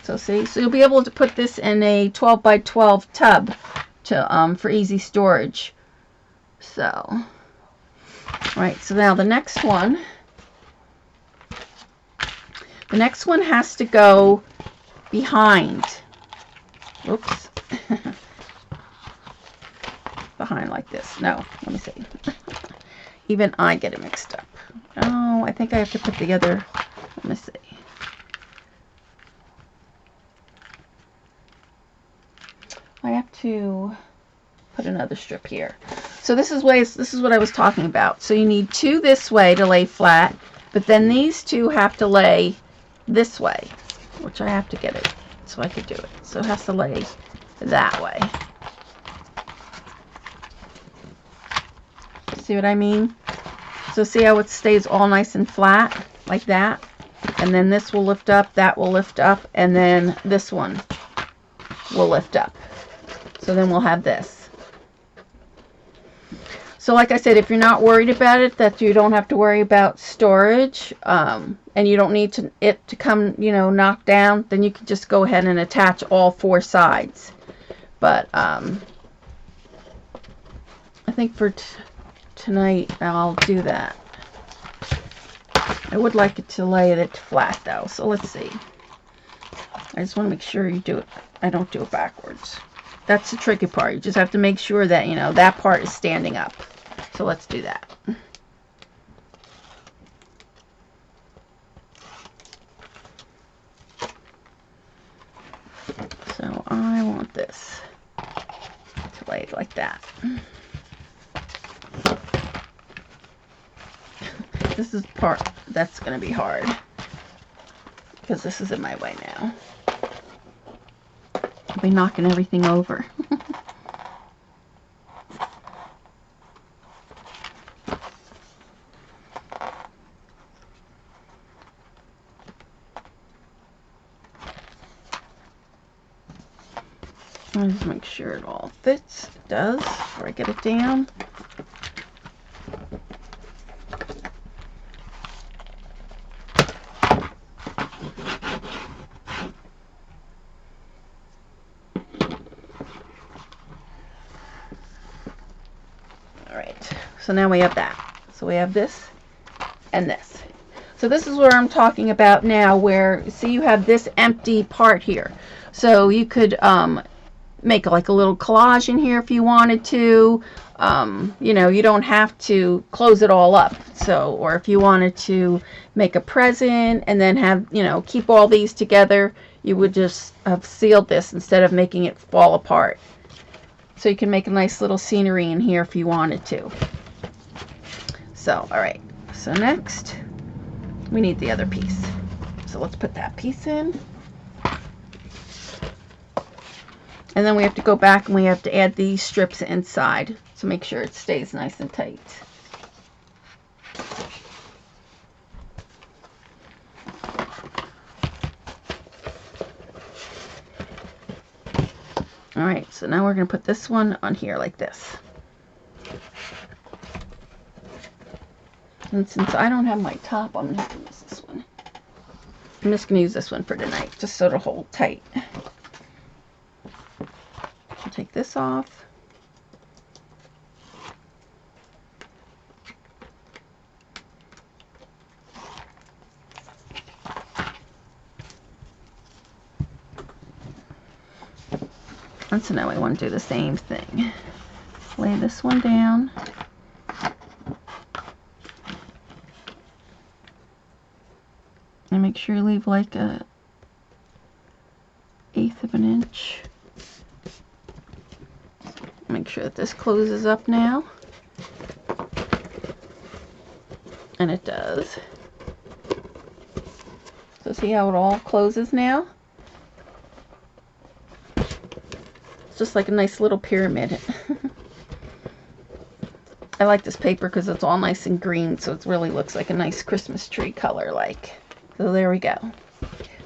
So see, so you'll be able to put this in a 12 by 12 tub to for easy storage. So, right. So now the next one has to go behind. Oops. Behind like this. No, let me see. Even I get it mixed up. Oh, I think I have to put the other. Let me see. I have to put another strip here. So this is what I was talking about. So you need two this way to lay flat, but then these two have to lay this way, which I have to get it so I could do it. So it has to lay that way. See what I mean? So see how it stays all nice and flat like that? And then this will lift up, that will lift up, and then this one will lift up. So then we'll have this. So like I said, if you're not worried about it, that you don't have to worry about storage, and you don't need it to come, knocked down, then you can just go ahead and attach all four sides. But I think for tonight I'll do that. I would like it to lay it flat though, so let's see. I just want to make sure you do it. I don't do it backwards. That's the tricky part. You just have to make sure that, that part is standing up. So let's do that. So I want this to lay like that. This is the part that's going to be hard because this is in my way now. I'll be knocking everything over. I'll just make sure it all fits. It does before I get it down. So now we have that. So we have this and this. So this is where I'm talking about now, where, see, you have this empty part here. So you could make like a little collage in here if you wanted to. You don't have to close it all up. So, or if you wanted to make a present and then have, keep all these together, you would just have sealed this instead of making it fall apart. So you can make a nice little scenery in here if you wanted to. So, all right. So next, we need the other piece. So let's put that piece in. And then we have to go back and we have to add these strips inside to make sure it stays nice and tight. All right, so now we're going to put this one on here like this. And since I don't have my top, I'm not going to use this one. I'm just going to use this one for tonight, just so it'll hold tight. I'll take this off. And so now we want to do the same thing. Lay this one down. And make sure you leave like a 1/8 of an inch. Make sure that this closes up now. And it does. So see how it all closes now? It's just like a nice little pyramid. I like this paper because it's all nice and green, so it really looks like a nice Christmas tree color like. So there we go.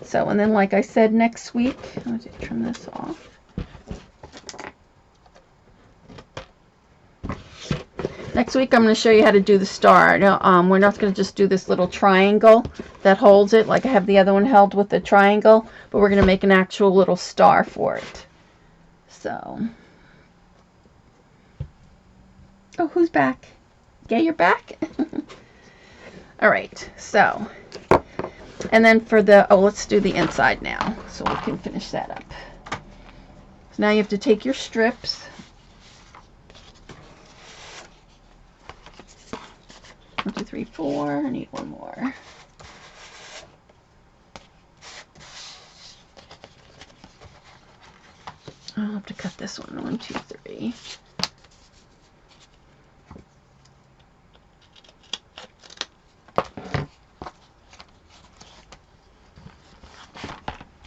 So, and then like I said, next week, I'm going to trim this off. Next week I'm going to show you how to do the star. Now, we're not going to just do this little triangle that holds it like I have the other one held with the triangle, but we're going to make an actual little star for it. So, oh, who's back? Yeah, you're back? All right, so, and then for the, oh, let's do the inside now so we can finish that up. So now you have to take your strips. 1, 2, 3, 4. I need one more. I'll have to cut this one. 1, 2, 3.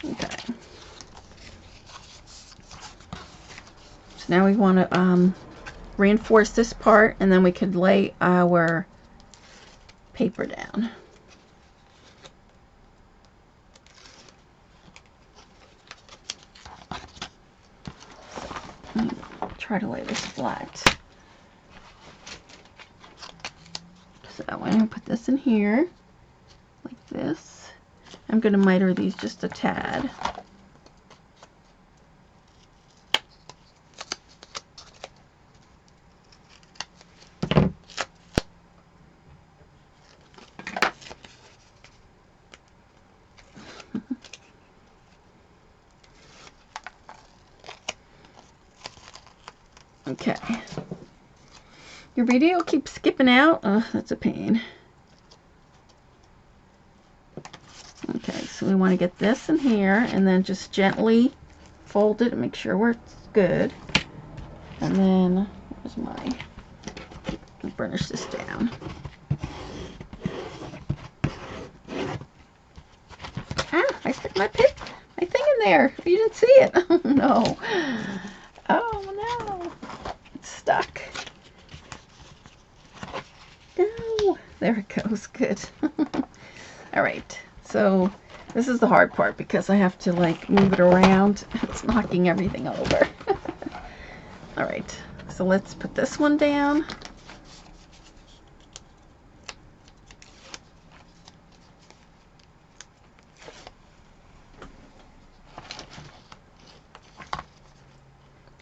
Okay. So now we want to reinforce this part, and then we could lay our paper down. Try to lay this flat. So that way I'm going to put this in here, like this. I'm going to miter these just a tad. Okay. Your video keeps skipping out. Oh, that's a pain. Okay, so we want to get this in here and then just gently fold it and make sure it's good. And then, where's my, I'll burnish this down. Ah, I stuck my thing in there. You didn't see it. Oh, no. Oh, no. It's stuck. No. There it goes. Good. All right. So this is the hard part because I have to like move it around. It's knocking everything over. All right. So let's put this one down.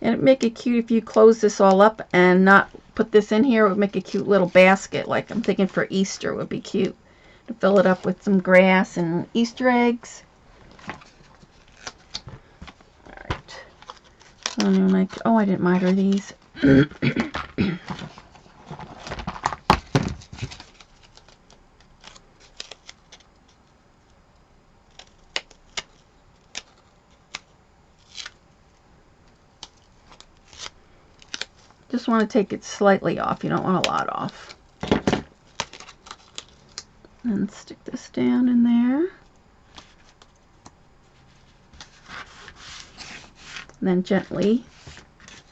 And it'd make it cute if you close this all up and not put this in here. It would make a cute little basket. Like I'm thinking for Easter would be cute. To fill it up with some grass and Easter eggs. Alright. Oh, I didn't miter these. Just want to take it slightly off. You don't want a lot off. And stick this down in there. And then gently,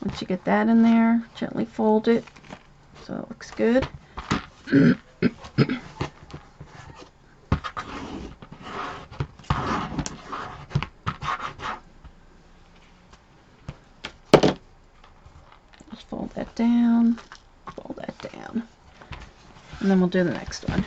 once you get that in there, gently fold it so it looks good. Just fold that down, fold that down. And then we'll do the next one.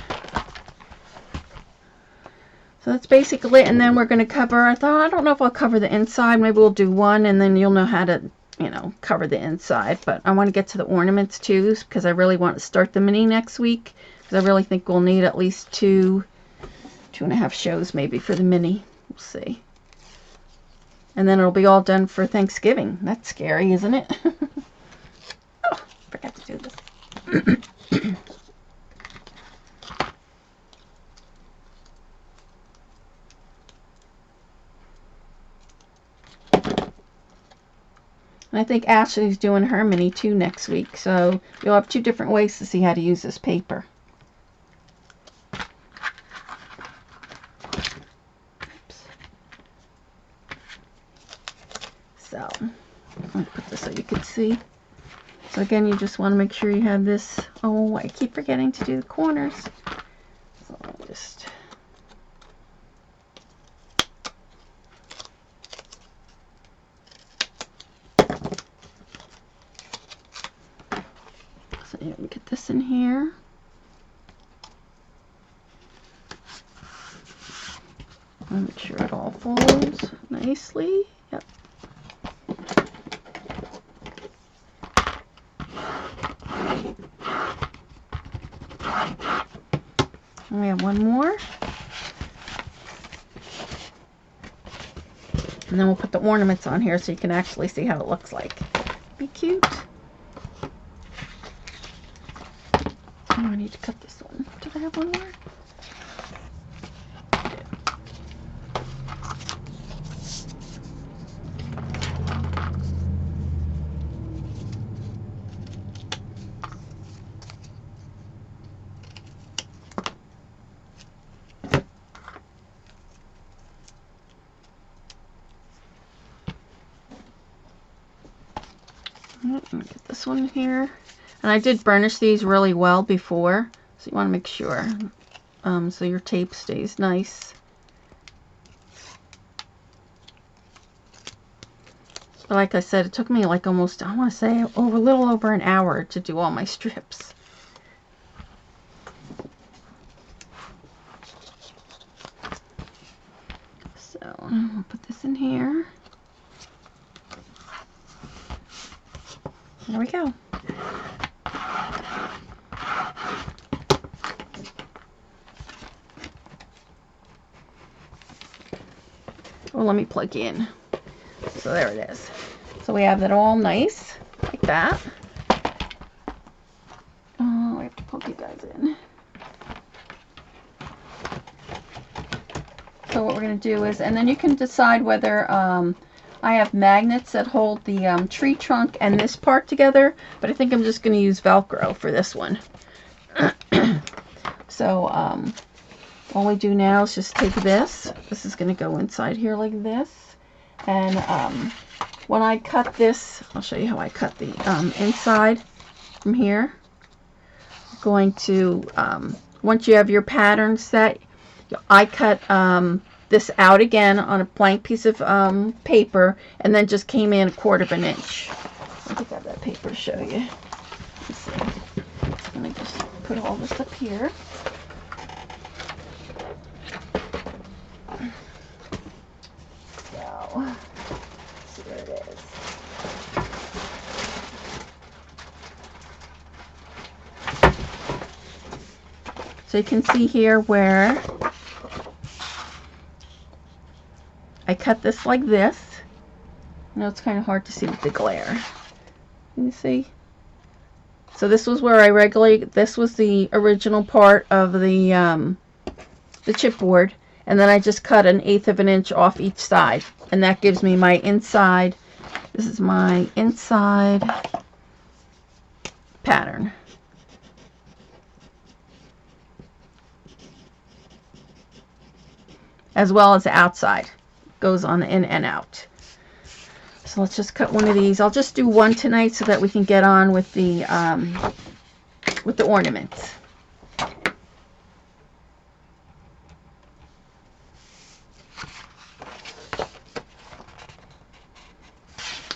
So that's basically it, and then we're going to cover, I don't know if I'll cover the inside, maybe we'll do one, and then you'll know how to, you know, cover the inside, but I want to get to the ornaments too, because I really want to start the mini next week, because I really think we'll need at least 2.5 shows maybe for the mini, we'll see. And then it'll be all done for Thanksgiving. That's scary, isn't it? Oh, forgot to do this. And I think Ashley's doing her mini too next week, so you'll have 2 different ways to see how to use this paper. Oops. So, I'll put this so you can see. So again, you just want to make sure you have this. Oh, I keep forgetting to do the corners. So I'll just... So you get this in here. I'll make sure it all folds nicely. Yep. And we have one more. And then we'll put the ornaments on here so you can actually see how it looks like. Be cute. Oh, I need to cut this one. Did I have one more? Let me get this one here. And I did burnish these really well before, so you want to make sure so your tape stays nice. But like I said, it took me like almost, I want to say, a little over an hour to do all my strips. So I'll put this in here. There we go. Oh, let me plug in. So there it is. So we have that all nice, like that. Oh, I have to plug you guys in. So what we're going to do is, and then you can decide whether I have magnets that hold the tree trunk and this part together, but I think I'm just going to use Velcro for this one. So all we do now is just take this. This is going to go inside here like this. And when I cut this, I'll show you how I cut the inside from here. I'm going to, once you have your pattern set, I cut this out again on a blank piece of paper, and then just came in 1/4 of an inch. Let me grab that paper to show you. Let's see. Let me just put all this up here. So, let's see where it is. So you can see here where I cut this like this. I know it's kind of hard to see with the glare. Can you see? So this was where I regularly, this was the original part of the chipboard, and then I just cut 1/8 of an inch off each side, and that gives me my inside. This is my inside pattern. As well as the outside. Goes on in and out. So let's just cut one of these. I'll just do one tonight so that we can get on with the ornaments.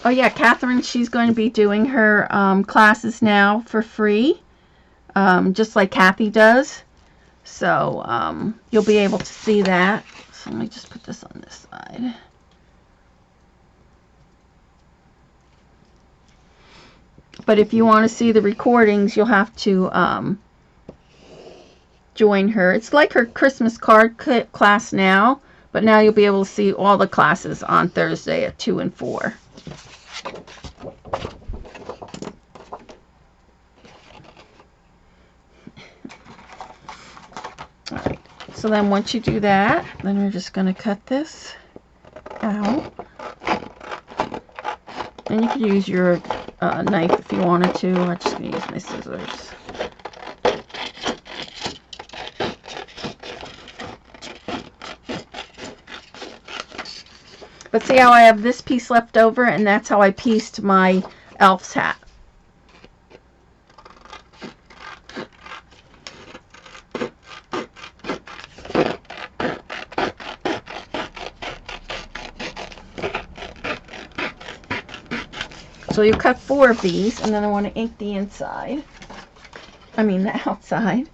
Oh yeah, Catherine, she's going to be doing her classes now for free, just like Kathy does. So you'll be able to see that. So let me just put this on this side. But if you want to see the recordings, you'll have to join her. It's like her Christmas card class now, But now you'll be able to see all the classes on Thursday at 2 and 4. Alright, so then once you do that, then we're just going to cut this out. And you could use your knife if you wanted to. I'm just going to use my scissors. But see how I have this piece left over, and that's how I pieced my elf's hat. So you cut 4 of these, and then I want to ink the inside. I mean the outside.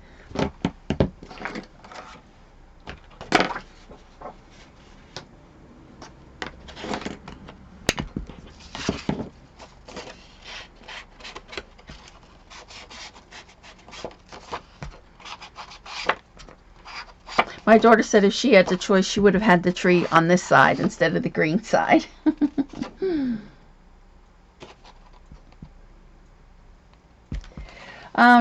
My daughter said if she had the choice, she would have had the tree on this side instead of the green side.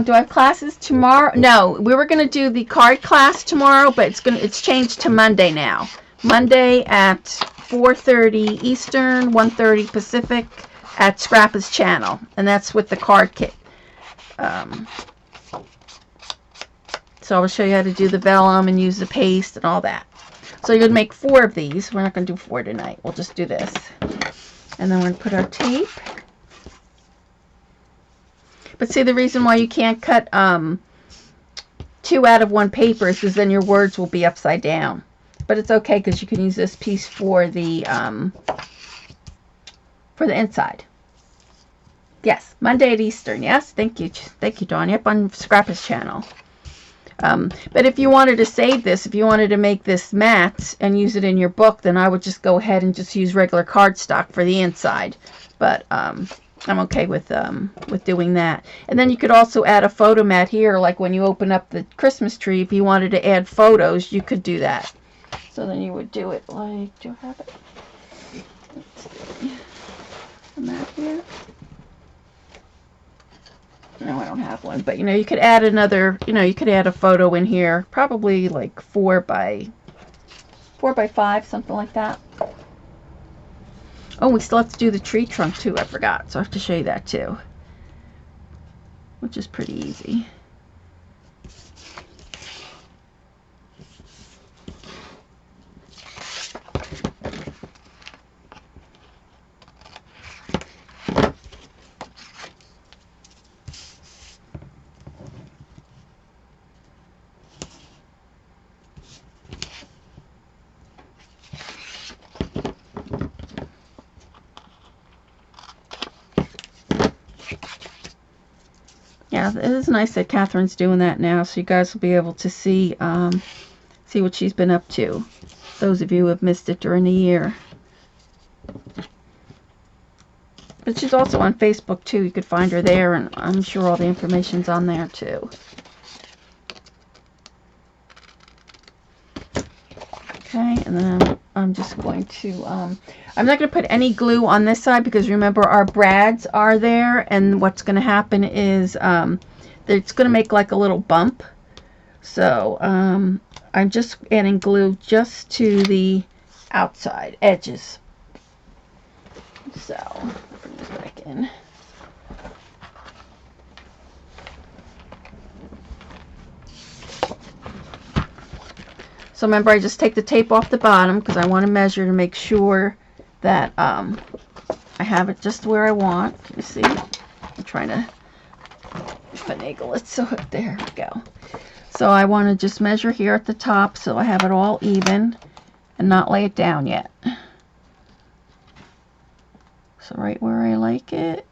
Do I have classes tomorrow? No, we were going to do the card class tomorrow, but it's changed to Monday now. Monday at 4:30 Eastern, 1:30 Pacific at Scrappa's channel, and that's with the card kit. So I'll show you how to do the vellum and use the paste and all that. So you're going to make 4 of these. We're not going to do 4 tonight. We'll just do this. And then we're going to put our tape. But see, the reason why you can't cut 2 out of 1 paper is because then your words will be upside down. But it's okay because you can use this piece for the inside. Yes, Monday at Eastern. Yes, thank you, Dawn. Yep, on Scrappa's channel. But if you wanted to save this, if you wanted to make this matte and use it in your book, then I would just go ahead and just use regular cardstock for the inside. But I'm okay with doing that. And then you could also add a photo mat here, like when you open up the Christmas tree. If you wanted to add photos, you could do that. So then you would do it like, do you have it? Let's see. A mat here. No, I don't have one, but you could add another, you could add a photo in here, probably like 4 by 5, something like that. Oh, we still have to do the tree trunk too, I forgot, so I have to show you that too, which is pretty easy. Yeah, it is nice that Catherine's doing that now, so you guys will be able to see what she's been up to. Those of you who have missed it during the year. But she's also on Facebook too. You could find her there, and I'm sure all the information's on there too. Okay, and then I'm just going to, I'm not going to put any glue on this side because remember our brads are there, and what's going to happen is it's going to make like a little bump. So I'm just adding glue just to the outside edges. So, bring this back in. So remember, I just take the tape off the bottom because I want to measure to make sure that I have it just where I want. You see, I'm trying to finagle it so there we go. So I want to just measure here at the top so I have it all even and not lay it down yet. So right where I like it,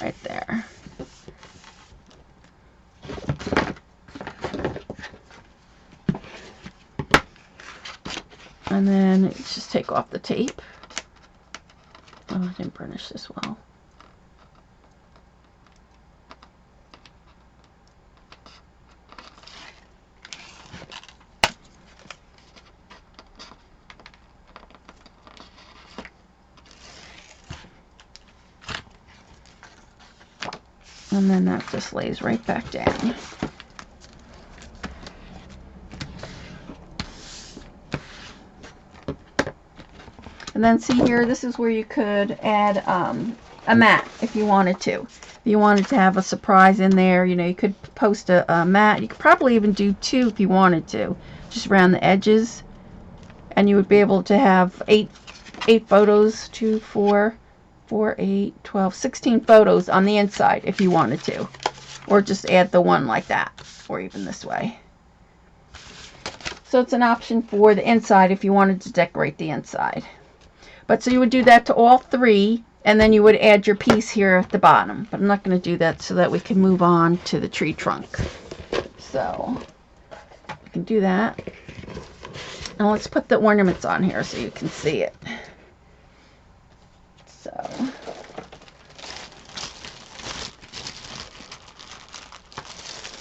right there. And then just take off the tape. Oh, I didn't burnish this well. And then that just lays right back down. And then see here, this is where you could add a mat if you wanted to. If you wanted to have a surprise in there, you know, you could post a mat. You could probably even do 2 if you wanted to, just around the edges. And you would be able to have 8 photos, 2, 4, 4, 8, 12, 16 photos on the inside if you wanted to. Or just add the one like that, or even this way. So it's an option for the inside if you wanted to decorate the inside. But so you would do that to all 3, and then you would add your piece here at the bottom. But I'm not going to do that so that we can move on to the tree trunk. So we can do that. Now let's put the ornaments on here so you can see it. So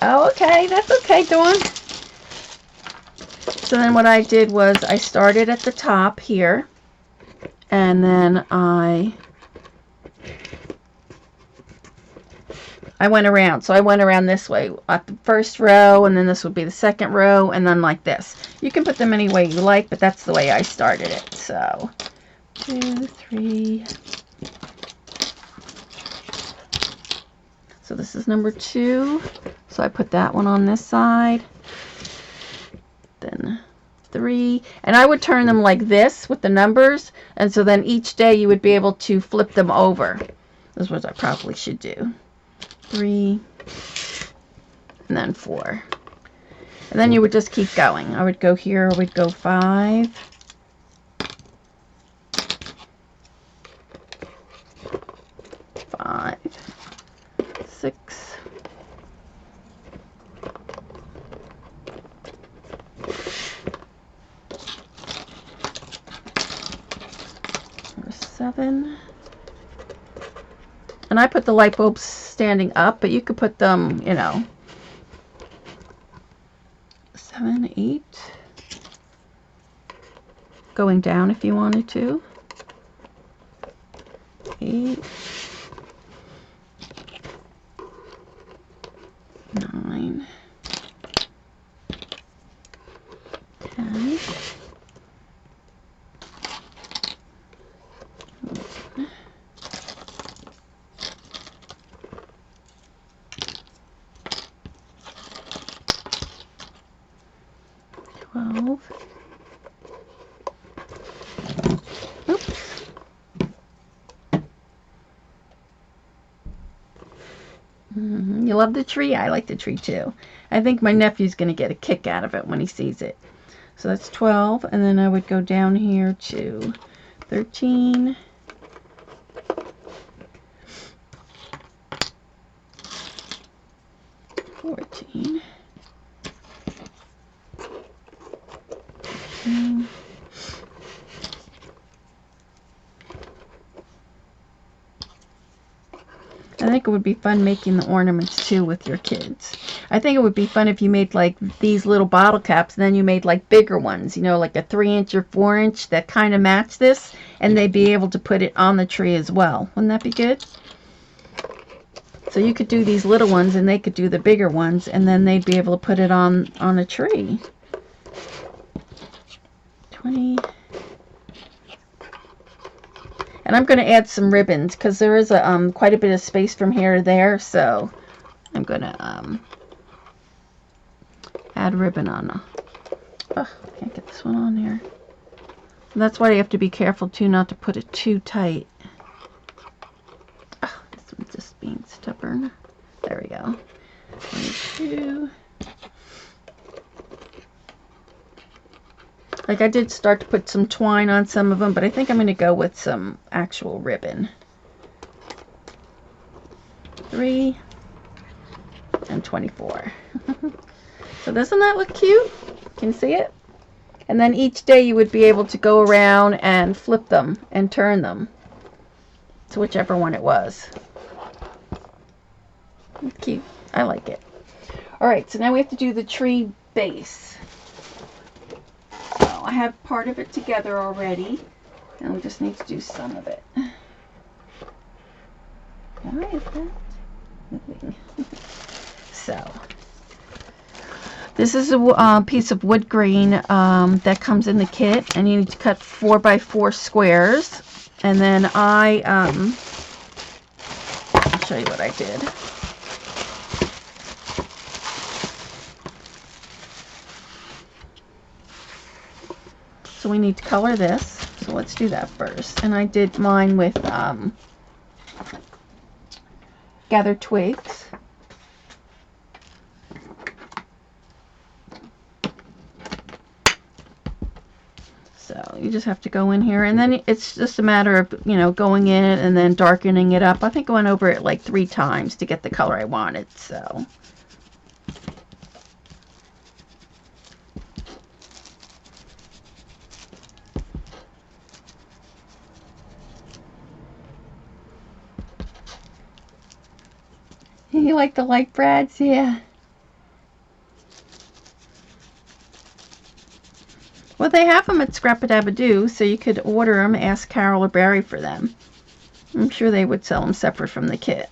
oh, okay, that's okay, Dawn. So then what I did was I started at the top here, and then I went around. So I went around this way at the first row, and then this would be the second row, and then like this. You can put them any way you like, but that's the way I started it. So 2, 3. So this is number 2. So I put that one on this side. Then 3. And I would turn them like this with the numbers. And so then each day you would be able to flip them over. This is what I probably should do. 3. And then 4. And then you would just keep going. I would go here. I would go 5. 5. 6. 7. And I put the light bulbs standing up, but you could put them, you know, 7, 8. Going down if you wanted to. 8. 9. 10. 12. Oops. You love the tree? I like the tree too. I think my nephew's going to get a kick out of it when he sees it. So that's 12, and then I would go down here to 13. 14. 15. I think it would be fun making the ornaments too with your kids. I think it would be fun if you made like these little bottle caps, and then you made like bigger ones, you know, like a 3-inch or 4-inch that kind of match this, and they'd be able to put it on the tree as well. Wouldn't that be good? So you could do these little ones, and they could do the bigger ones, and then they'd be able to put it on a tree. 20. And I'm going to add some ribbons because there is a quite a bit of space from here to there, so I'm going to add ribbon on. Oh, I can't get this one on here. And that's why you have to be careful too, not to put it too tight. Oh, this one's just being stubborn. There we go. 22. Like I did start to put some twine on some of them, but I think I'm going to go with some actual ribbon. 3 and 24. So doesn't that look cute? Can you see it? And then each day you would be able to go around and flip them and turn them to whichever one it was. It's cute. I like it. Alright, so now we have to do the tree base. I have part of it together already, and we just need to do some of it. Why is that So this is a piece of wood grain that comes in the kit, and you need to cut 4x4 squares. And then I'll show you what I did. So we need to color this. So let's do that first. And I did mine with gathered twigs. So you just have to go in here, and then it's just a matter of, you know, going in it and then darkening it up. I think I went over it like 3 times to get the color I wanted. So you like the light brads? Yeah. Well, they have them at Scrap-a-Dab-a-Doo, so you could order them, ask Carol or Barry for them. I'm sure they would sell them separate from the kit.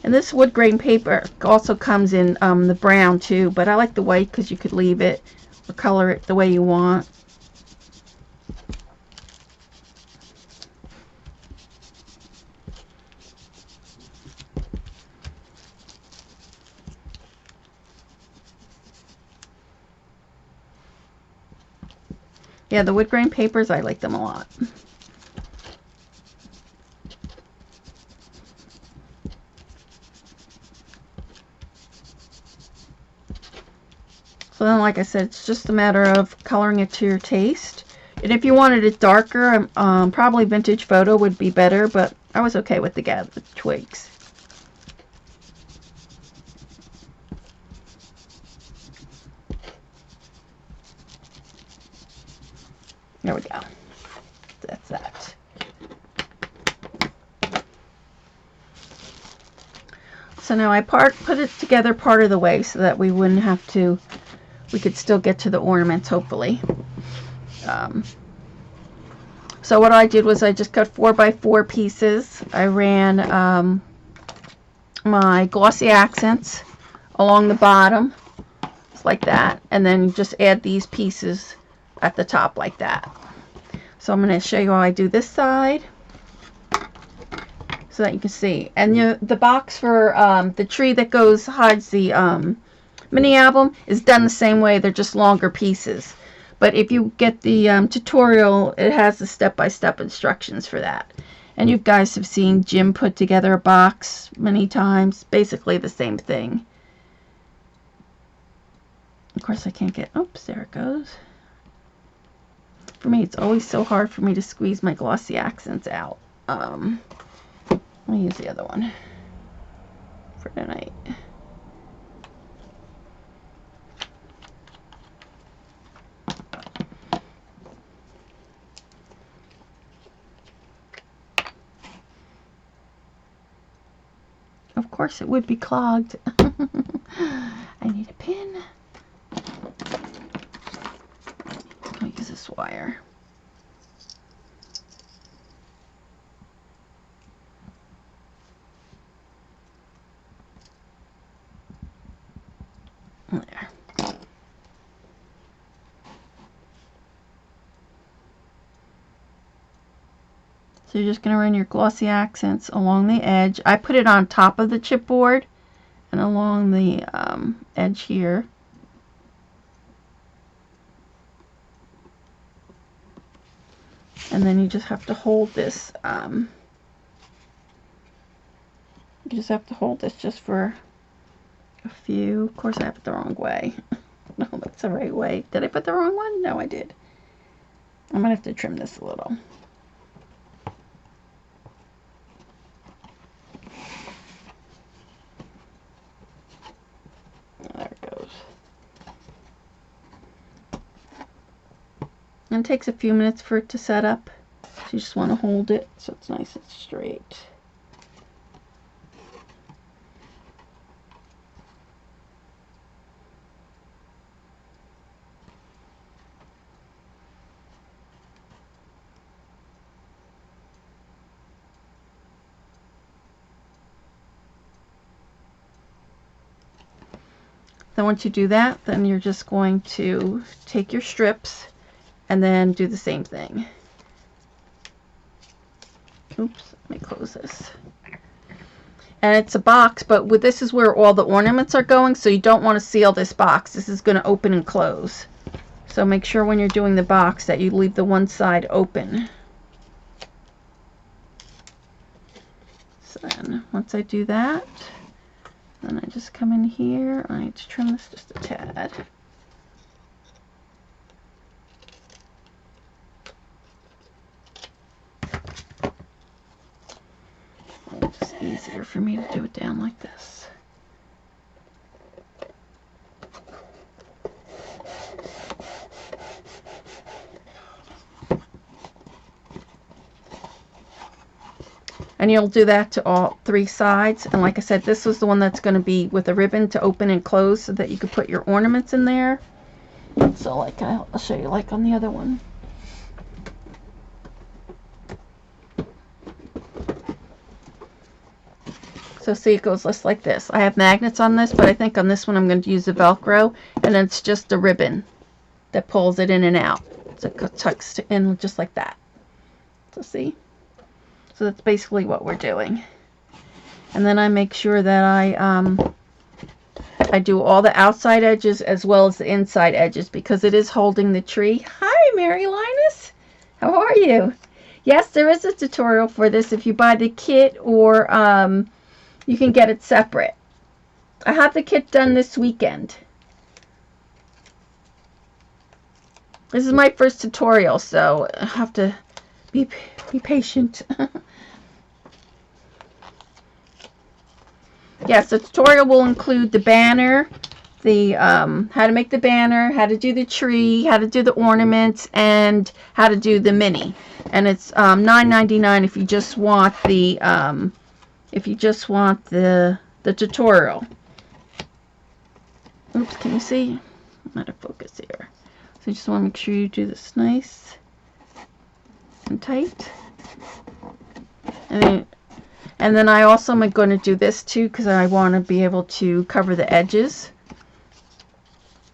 And this wood grain paper also comes in the brown too, but I like the white because you could leave it or color it the way you want. Yeah, the wood grain papers, I like them a lot. So then, like I said, it's just a matter of coloring it to your taste. And if you wanted it darker, probably Vintage Photo would be better, but I was okay with the gathered twigs. There we go. That's that. So now I put it together part of the way so that we wouldn't have to, we could still get to the ornaments, hopefully. So what I did was I just cut 4x4 pieces. I ran my glossy accents along the bottom, just like that, and then just add these pieces at the top like that. So I'm going to show you how I do this side so that you can see. And the box for the tree that hides the mini album is done the same way. They're just longer pieces. But if you get the tutorial, it has the step-by-step instructions for that. And you guys have seen Jim put together a box many times. Basically the same thing. Of course I can't get, oops, there it goes. For me, it's always so hard for me to squeeze my glossy accents out. Let me use the other one for tonight. Of course it would be clogged. I need a pin. I'll use this wire. There. So you're just going to run your glossy accents along the edge. I put it on top of the chipboard and along the edge here. And then you just have to hold this. You just have to hold this just for a few. Of course, I have it the wrong way. No, that's the right way. Did I put the wrong one? No, I did. I'm going to have to trim this a little. There it goes. And it takes a few minutes for it to set up. So you just want to hold it so it's nice and straight. Then once you do that, then you're just going to take your strips and then do the same thing. Oops, let me close this. And it's a box, but this is where all the ornaments are going, so you don't want to seal this box. This is going to open and close. So make sure when you're doing the box that you leave the one side open. So then once I do that, then I just come in here. I need to trim this just a tad. It's just easier for me to do it down like this. And you'll do that to all 3 sides. And like I said, this was the one that's going to be with a ribbon to open and close so that you could put your ornaments in there. So like I'll show you like on the other one. So see, it goes just like this. I have magnets on this, but I think on this one I'm going to use the Velcro, and it's just a ribbon that pulls it in and out. So it tucks in just like that. So see? So that's basically what we're doing. And then I make sure that I do all the outside edges as well as the inside edges because it is holding the tree. Hi, Mary Linus. How are you? Yes, there is a tutorial for this if you buy the kit, or you can get it separate. I have the kit done this weekend. This is my first tutorial, so I have to be patient. Yes, the tutorial will include the banner, the how to make the banner, how to do the tree, how to do the ornaments, and how to do the mini. And it's $9.99 if you just want the tutorial. Oops, can you see? I'm out of focus here. So you just want to make sure you do this nice and tight. And then I also am going to do this too because I want to be able to cover the edges.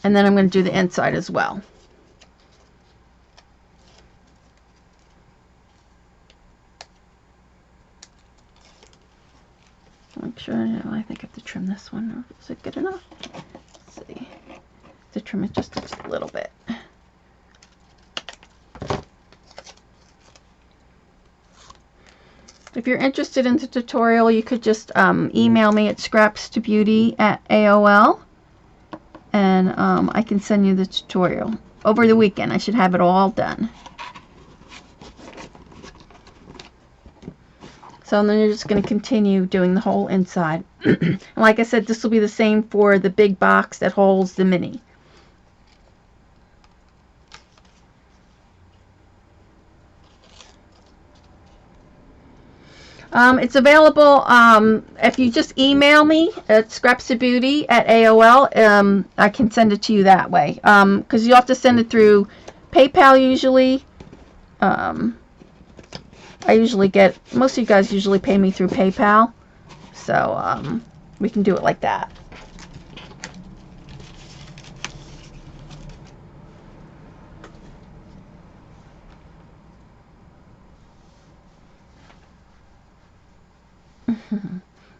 And then I'm going to do the inside as well. Make sure, I think I have to trim this one. Is it good enough? Let's see. To trim it just a little bit. If you're interested in the tutorial, you could just email me at scrapstobeauty@AOL, and I can send you the tutorial. Over the weekend, I should have it all done. So then you're just going to continue doing the whole inside. And like I said, this will be the same for the big box that holds the mini. It's available if you just email me at scrapstobeauty@AOL. I can send it to you that way. Because you have to send it through PayPal usually. I usually get, most of you guys usually pay me through PayPal. So we can do it like that.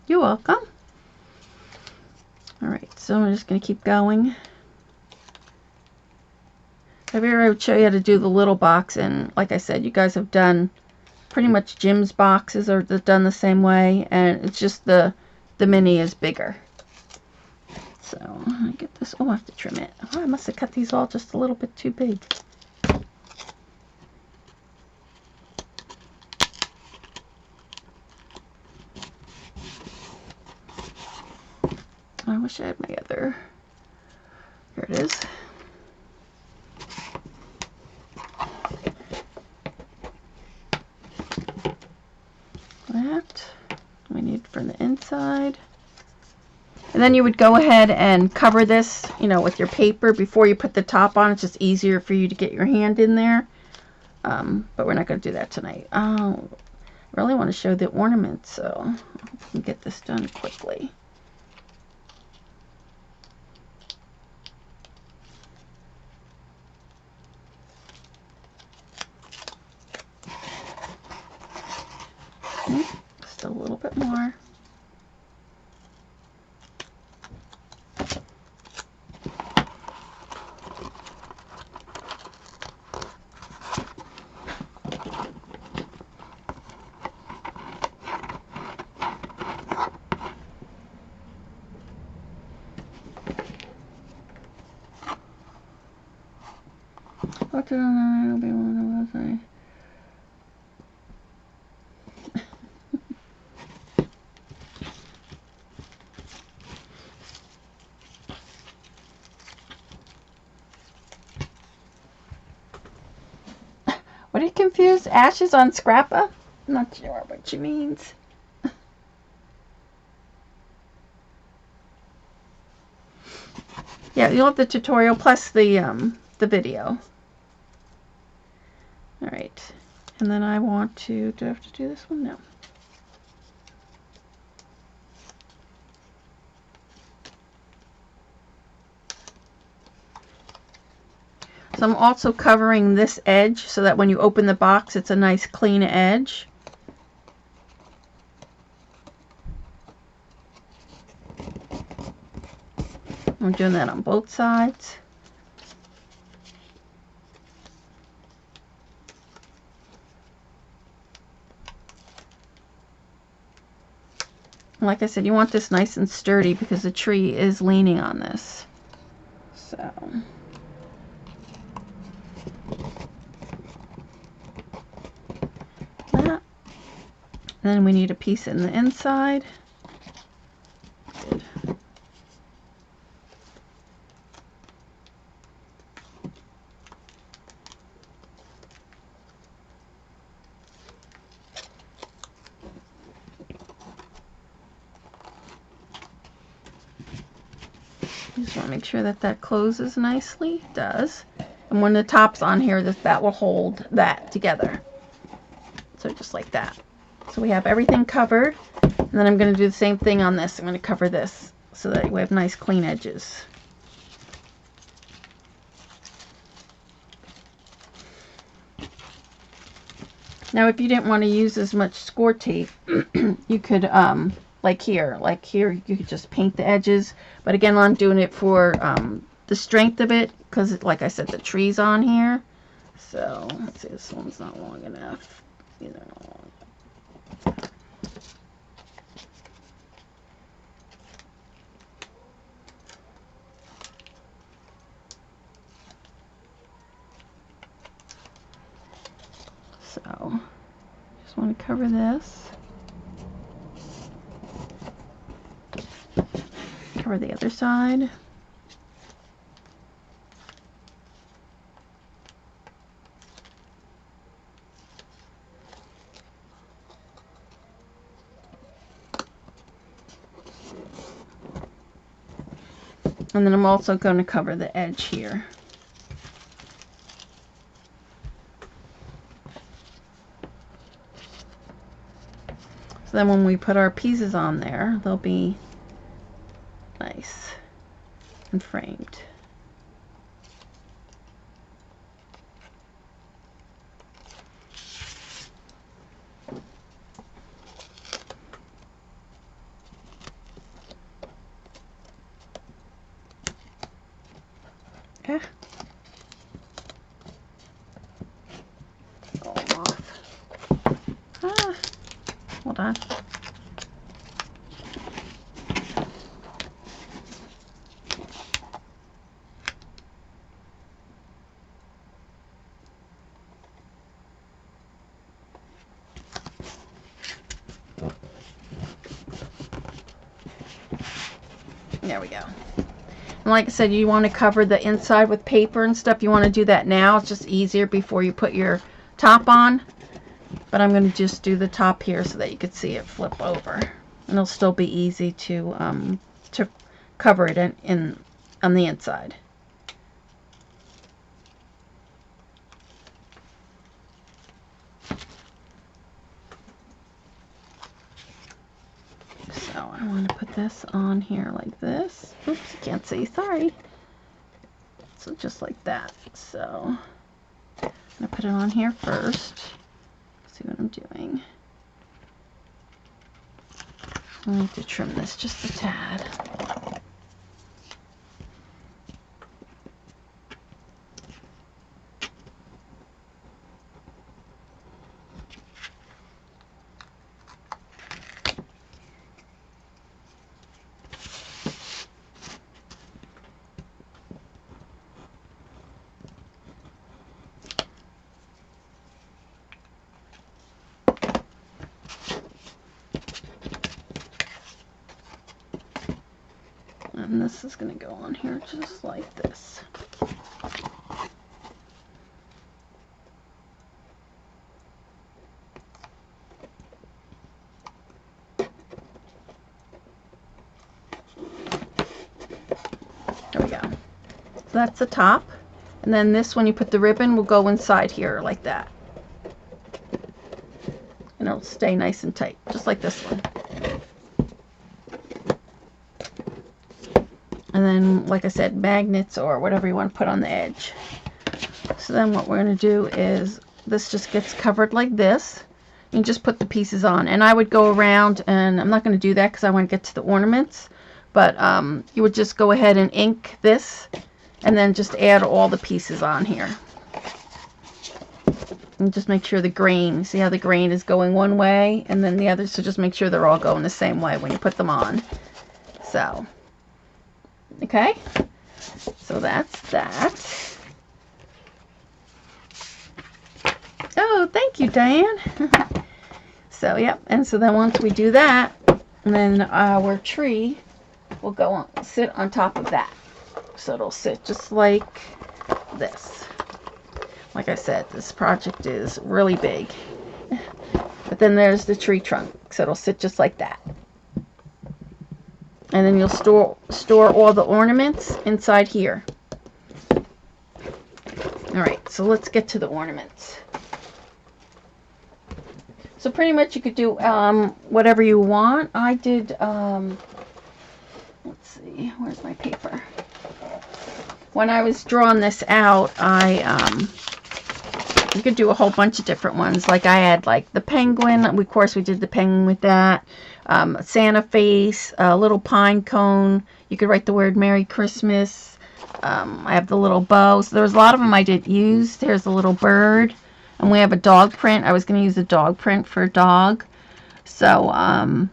You're welcome. Alright, so I'm just going to keep going. I would show you how to do the little box, and like I said, you guys have done pretty much Jim's boxes are done the same way, and it's just the mini is bigger. So I get this. Oh, I have to trim it. Oh, I must have cut these all just a little bit too big. I wish I had my other. Here it is. That we need from the inside. And then you would go ahead and cover this, you know, with your paper before you put the top on. It's just easier for you to get your hand in there. But we're not going to do that tonight. I really want to show the ornaments, so I can get this done quickly. Just a little bit more. What did I be one of those? What are you confused? Ashes on scrappa? I'm not sure what she means. Yeah, you'll have the tutorial plus the video. All right, and then I want to. Do I have to do this one? No. So I'm also covering this edge so that when you open the box, it's a nice clean edge. I'm doing that on both sides. Like I said, you want this nice and sturdy because the tree is leaning on this. So that. Then we need a piece in the inside. Good. You just want to make sure that that closes nicely. It does. And when the top's on here, that will hold that together. So just like that. So we have everything covered. And then I'm going to do the same thing on this. I'm going to cover this so that we have nice clean edges. Now if you didn't want to use as much score tape, you could like here you could just paint the edges, but again I'm doing it for the strength of it because like I said the tree's on here. So let's see, this one's not long enough either. So just want to cover this, cover the other side. And then I'm also going to cover the edge here. So then when we put our pieces on there, they'll be nice and framed. Okay. All off. Ah, hold on. There we go. And like I said, you want to cover the inside with paper and stuff. You want to do that now. It's just easier before you put your top on. But I'm going to just do the top here so that you can see it flip over. And it'll still be easy to cover it in on the inside. So I want to put this on here like this. Oops, you can't see, sorry. So just like that. So I'm going to put it on here first. See what I'm doing. I need to trim this just a tad. And this is going to go on here just like this. There we go. So that's the top. And then this, when you put the ribbon, will go inside here like that. And it'll stay nice and tight, just like this one. And then, like I said, magnets or whatever you want to put on the edge. So then what we're going to do is, this just gets covered like this. You just put the pieces on. And I would go around, and I'm not going to do that because I want to get to the ornaments. But you would just go ahead and ink this, and then just add all the pieces on here. And just make sure the grain, see how the grain is going one way, and then the other, so just make sure they're all going the same way when you put them on. So, okay, so that's that. Oh, thank you, Diane. So, yep, and so then once we do that, and then our tree will go on, sit on top of that. So it'll sit just like this. Like I said, this project is really big. But then there's the tree trunk, so it'll sit just like that. And then you'll store all the ornaments inside here. Alright, so let's get to the ornaments. So pretty much you could do whatever you want. I did, let's see, where's my paper? When I was drawing this out, you could do a whole bunch of different ones. Like I had like the penguin. Of course, we did the penguin with that. Santa face, a little pine cone. You could write the word Merry Christmas. I have the little bow. So there was a lot of them I did use. There's a little bird. And we have a dog print. I was going to use a dog print for a dog. So I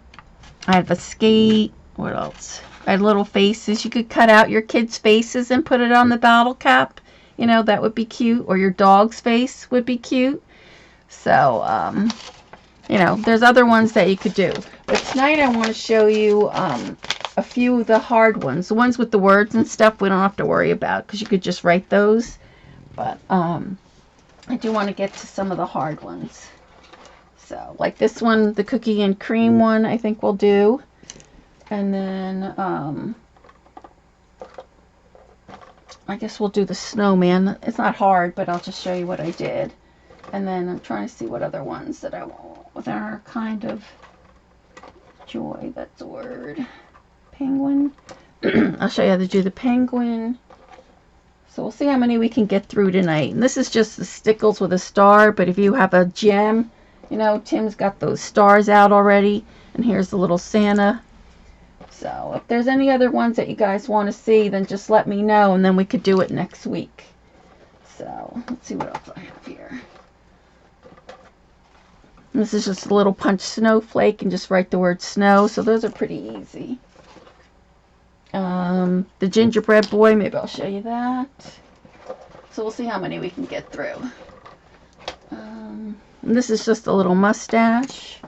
have a skate. What else? I had little faces. You could cut out your kids' faces and put it on the bottle cap. You know, that would be cute. Or your dog's face would be cute. So, you know, there's other ones that you could do. But tonight I want to show you a few of the hard ones. The ones with the words and stuff we don't have to worry about because you could just write those. But I do want to get to some of the hard ones. So, like this one, the cookie and cream one, I think we'll do. And then, I guess we'll do the snowman. It's not hard, but I'll just show you what I did. And then I'm trying to see what other ones that I want that are kind of joy. That's a word. Penguin. I'll show you how to do the penguin. So we'll see how many we can get through tonight. And this is just the stickles with a star, but if you have a gem, you know, Tim's got those stars out already. And here's the little Santa. So if there's any other ones that you guys want to see, then just let me know, and then we could do it next week. So let's see what else I have here. And this is just a little punch snowflake and just write the word snow. So those are pretty easy. The gingerbread boy, maybe I'll show you that. So we'll see how many we can get through. And this is just a little mustache.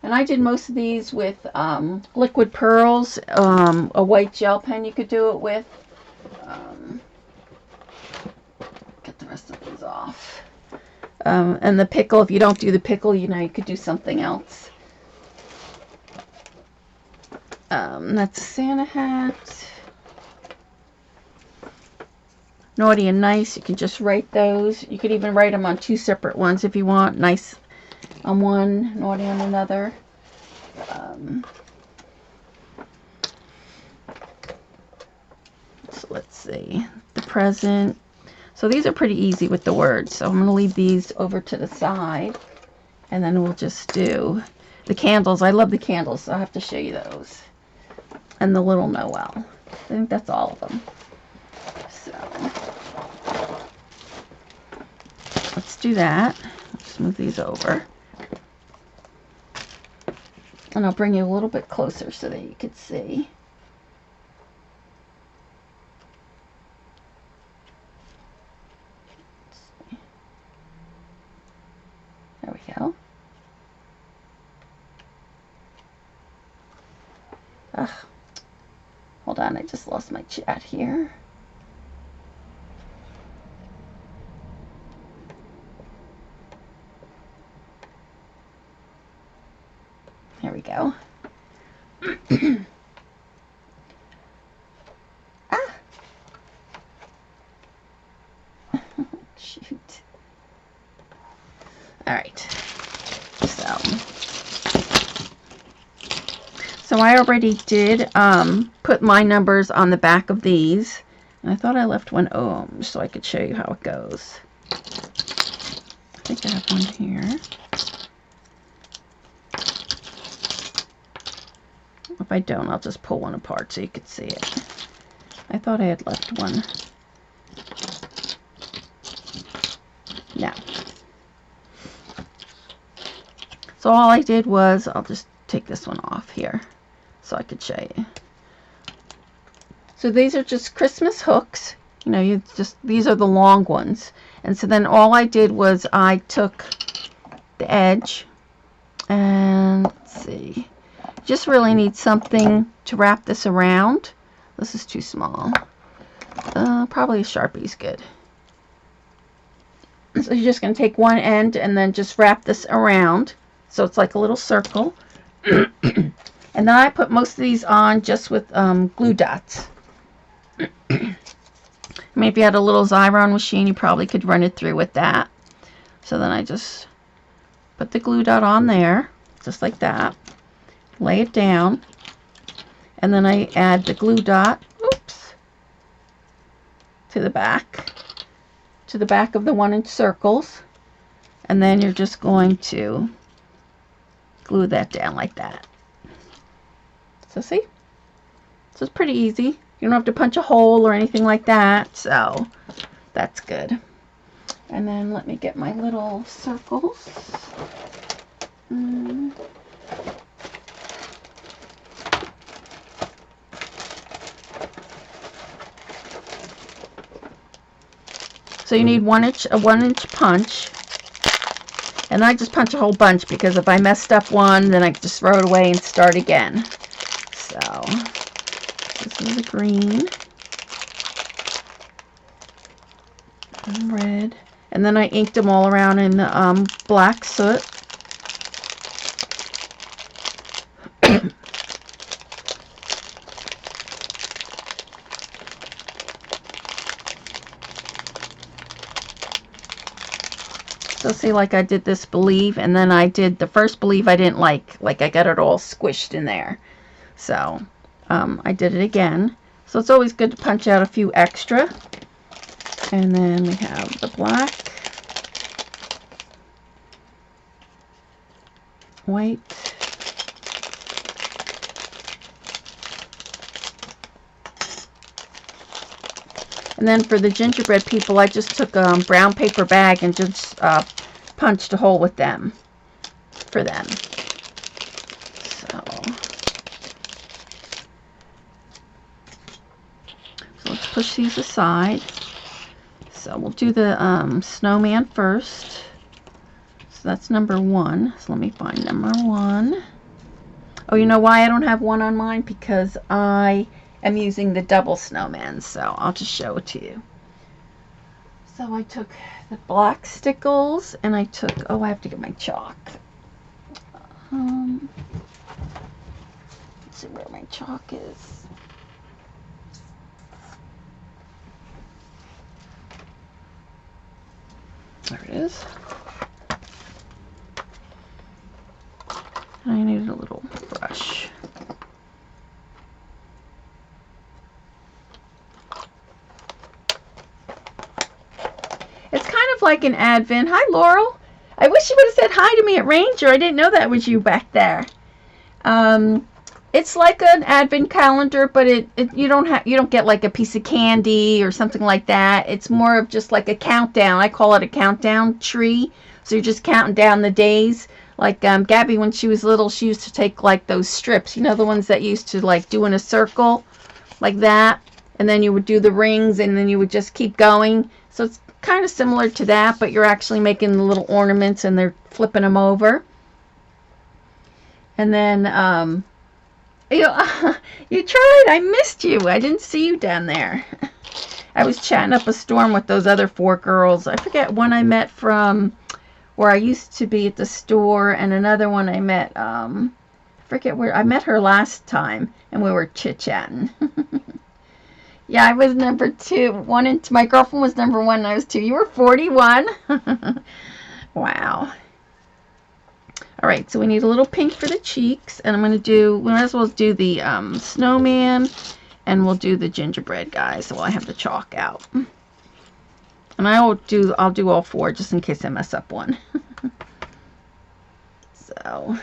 And I did most of these with liquid pearls, a white gel pen you could do it with. Get the rest of these off. And the pickle, if you don't do the pickle, you know, you could do something else. That's a Santa hat. Naughty and nice, you can just write those. You could even write them on two separate ones if you want. Nice on one, naughty on another. So let's see. The present. So these are pretty easy with the words. So I'm going to leave these over to the side. And then we'll just do the candles. I love the candles, so I'll have to show you those. And the little Noel. I think that's all of them. So let's do that. Let's move these over. And I'll bring you a little bit closer so that you can see. There we go. Ugh. Hold on, I just lost my chat here. There we go. Ah! Shoot. Alright. So I already did put my numbers on the back of these. And I thought I left one so I could show you how it goes. I think I have one here. If I don't, I'll just pull one apart so you could see it. I thought I had left one. No. So all I did was, I'll just take this one off here so I could show you. So these are just Christmas hooks. You know, these are the long ones. And so then all I did was I took the edge and let's see. Just really need something to wrap this around. This is too small. Probably a Sharpie's good. So you're just going to take one end and then just wrap this around. So it's like a little circle. And then I put most of these on just with glue dots. Maybe if you had a little Xyron machine, you probably could run it through with that. So then I just put the glue dot on there, just like that. Lay it down. And then I add the glue dot, to the back of the 1-inch circles. And then you're just going to glue that down like that. So see? So it's pretty easy. You don't have to punch a hole or anything like that. So that's good. And then let me get my little circles. So you need a 1-inch punch. And I just punch a whole bunch because if I messed up one, then I can just throw it away and start again. So this is the green and red. And then I inked them all around in the black soot. So see, like I did this believe, and then I did the first believe I didn't like I got it all squished in there. So I did it again. So it's always good to punch out a few extra. And then we have the black, white, and then for the gingerbread people, I just took a brown paper bag and just punched a hole with them for them. So let's push these aside. So we'll do the snowman first. So that's number 1. So let me find number 1. Oh, you know why I don't have one on mine? Because I am using the double snowman. So I'll just show it to you. So I took the black stickles and I took, I have to get my chalk. Let's see where my chalk is. There it is. I needed a little brush. It's kind of like an advent. Hi, Laurel. I wish you would have said hi to me at Ranger. I didn't know that was you back there. It's like an advent calendar, but you don't get like a piece of candy or something like that. It's more of just like a countdown. I call it a countdown tree. So you're just counting down the days. Like Gabby, when she was little, she used to take like those strips, you know, the ones that used to like do in a circle like that, and then you would do the rings, and then you would just keep going. So it's kind of similar to that, but you're actually making the little ornaments and they're flipping them over. And then you you tried. I missed you. I didn't see you down there. I was chatting up a storm with those other 4 girls. I forget one I met from where I used to be at the store, and another one I met I forget where. I met her last time and we were chit-chatting. Yeah, I was number 2. My girlfriend was number 1 and I was 2. You were 41. Wow. All right, so we need a little pink for the cheeks, and we might as well do the snowman, and we'll do the gingerbread guys while I have the chalk out. And I'll do all 4 just in case I mess up one. So,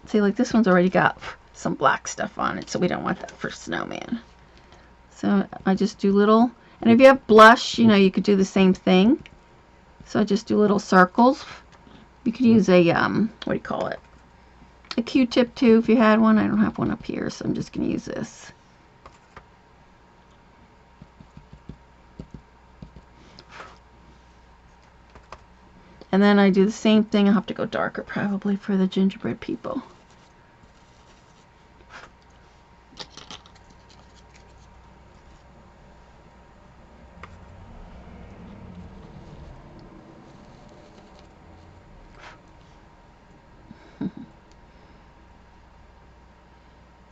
see, like this one's already got some black stuff on it, so we don't want that for snowman. So I just do little, and if you have blush, you know, you could do the same thing. So I just do little circles. You could use a, what do you call it? A Q-tip too if you had one. I don't have one up here, so I'm just going to use this. And then I do the same thing. I'll have to go darker probably for the gingerbread people.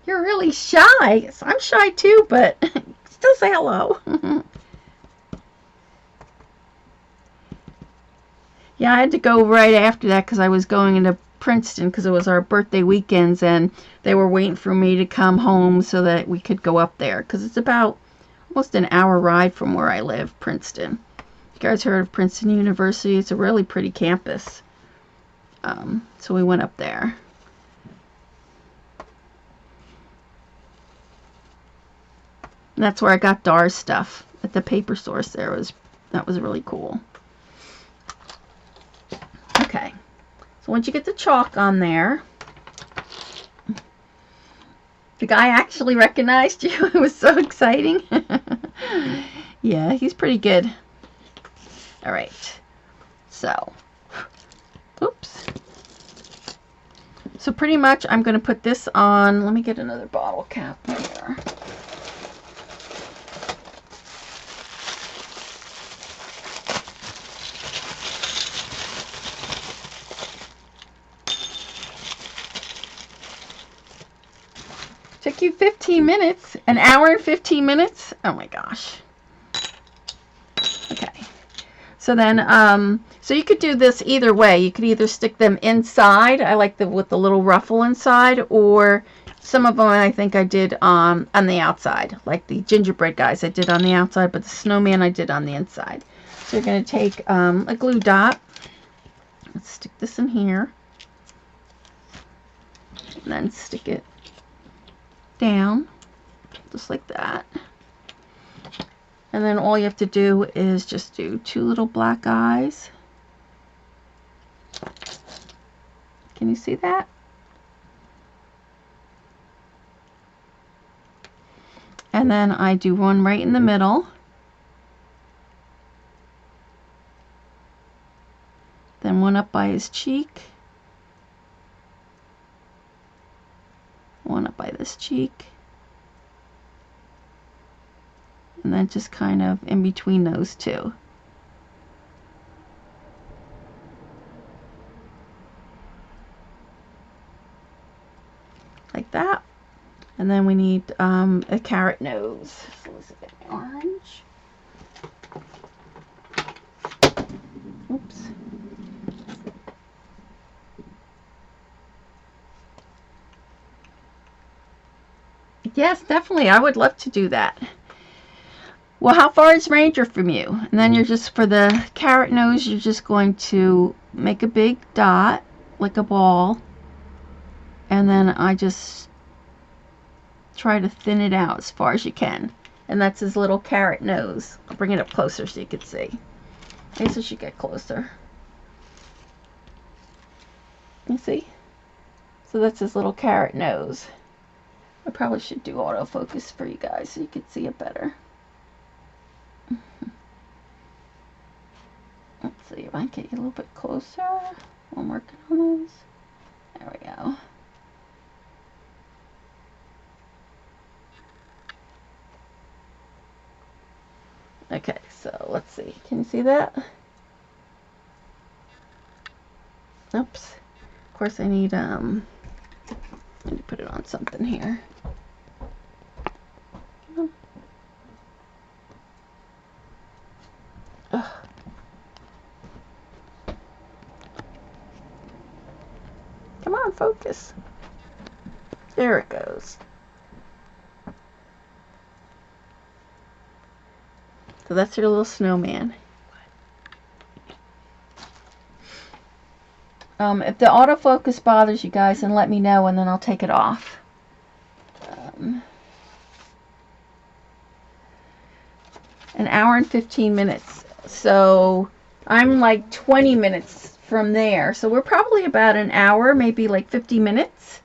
You're really shy. I'm shy too, but still say hello. Yeah, I had to go right after that because I was going into Princeton because it was our birthday weekends, and they were waiting for me to come home so that we could go up there because it's about almost an hour ride from where I live, Princeton. You guys heard of Princeton University? It's a really pretty campus. So we went up there. And that's where I got Dar's stuff at the paper source there. That was really cool. Okay, so once you get the chalk on there, the guy actually recognized you. It was so exciting. Yeah, he's pretty good. All right, so, oops. So pretty much I'm going to put this on. Let me get another bottle cap here. Took you 15 minutes, an hour and 15 minutes. Oh my gosh. Okay. So then, so you could do this either way. You could either stick them inside. I like with the little ruffle inside, or some of them I think I did on the outside, like the gingerbread guys I did on the outside, but the snowman I did on the inside. So you're going to take a glue dot. Let's stick this in here, and then stick it down just like that. And then all you have to do is just do 2 little black eyes. Can you see that? And then I do one right in the middle. Then one up by his cheek. One up by this cheek. And then just kind of in between those 2. Like that. And then we need a carrot nose. So let's get orange. Oops. Yes, definitely. I would love to do that. Well, how far is Ranger from you? And then you're just, for the carrot nose, you're just going to make a big dot, like a ball. And then I just try to thin it out as far as you can. And that's his little carrot nose. I'll bring it up closer so you can see. I guess I should get closer. You see? So that's his little carrot nose. I probably should do autofocus for you guys so you can see it better. Let's see if I can get you a little bit closer while I'm working on those. There we go. Okay, so let's see. Can you see that? Oops. Of course I need to put it on something here. Ugh. Come on, focus. There it goes. So that's your little snowman. If the autofocus bothers you guys, then let me know and then I'll take it off. An hour and 15 minutes. So I'm like 20 minutes from there. So we're probably about an hour, maybe like 50 minutes.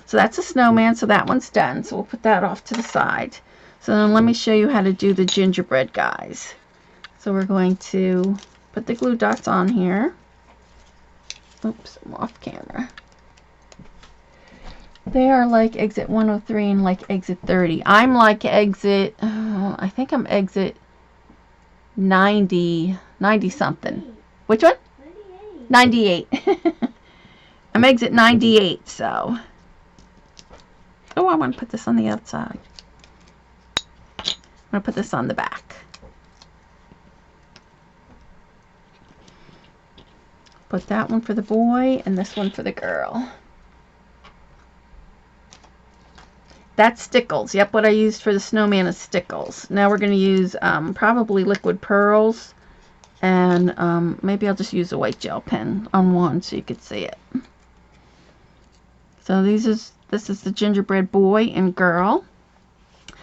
So that's a snowman, so that one's done. So we'll put that off to the side. So then let me show you how to do the gingerbread guys. So we're going to put the glue dots on here. Oops, I'm off camera. They are like exit 103 and like exit 30. I'm like exit, I think I'm exit 90 something. Which one? 98. I'm exit 98, so. Oh, I want to put this on the outside. I'm going to put this on the back. Put that one for the boy and this one for the girl. That's stickles. Yep, what I used for the snowman is stickles. Now we're going to use probably liquid pearls. And maybe I'll just use a white gel pen on one so you could see it. So this is the gingerbread boy and girl.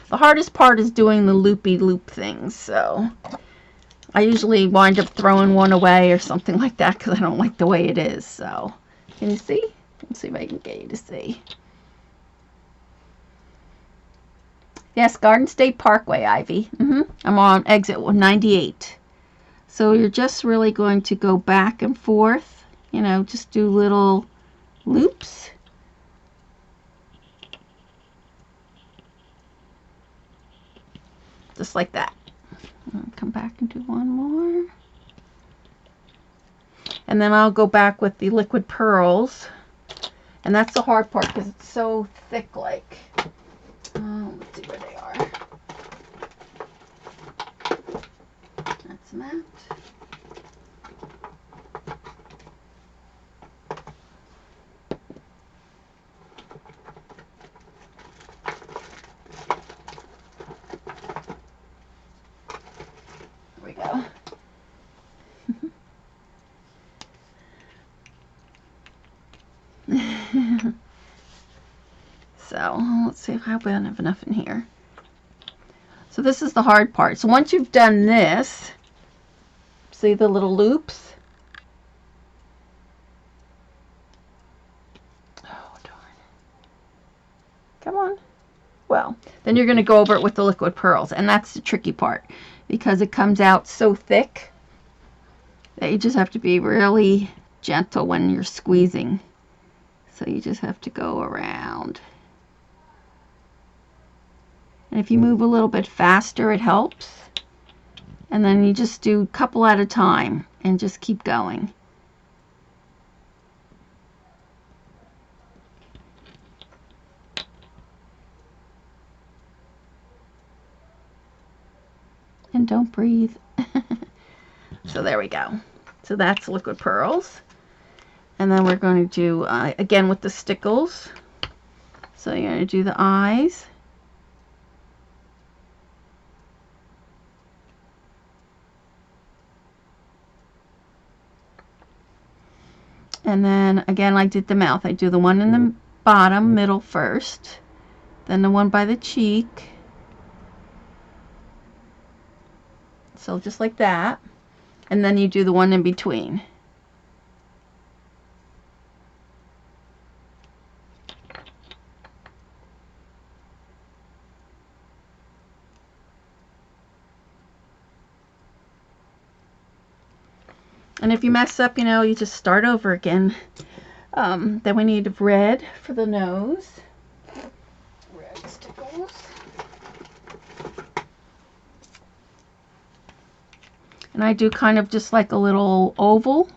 The hardest part is doing the loopy loop things. So I usually wind up throwing one away or something like that because I don't like the way it is. So can you see? Let's see if I can get you to see. Yes, Garden State Parkway, Ivy. I'm on exit 98. So you're just really going to go back and forth, you know, just do little loops. Just like that. I'll come back and do one more. And then I'll go back with the liquid pearls. And that's the hard part because it's so thick like. Let's see where they are. That's that. There we go. So let's see if I hope I don't have enough in here. So this is the hard part. So once you've done this, see the little loops? Oh, darn. Come on. Well, then you're going to go over it with the liquid pearls. And that's the tricky part because it comes out so thick that you just have to be really gentle when you're squeezing. So you just have to go around. And if you move a little bit faster, it helps. And then you just do a couple at a time and just keep going. And don't breathe. So there we go. So that's liquid pearls. And then we're going to do, again with the stickles. So you're going to do the eyes. And then again, I did the mouth. I do the one in the bottom, middle first, then the one by the cheek. So just like that. And then you do the one in between. And if you mess up, you just start over again. Then we need red for the nose. Red stickles. And I do kind of just like a little oval,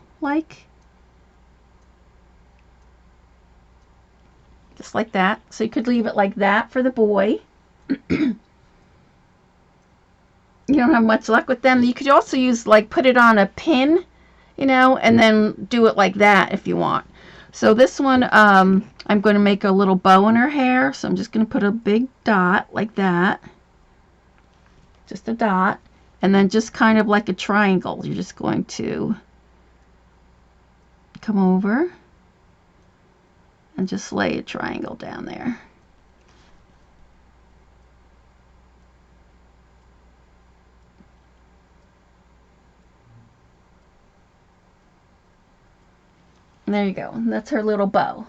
just like that. So you could leave it like that for the boy. You don't have much luck with them. You could also use, put it on a pin, and then do it like that if you want. So this one, I'm going to make a little bow in her hair. So I'm just going to put a big dot like that. Just a dot. And then just kind of like a triangle. You're just going to come over and just lay a triangle down there. And there you go. That's her little bow.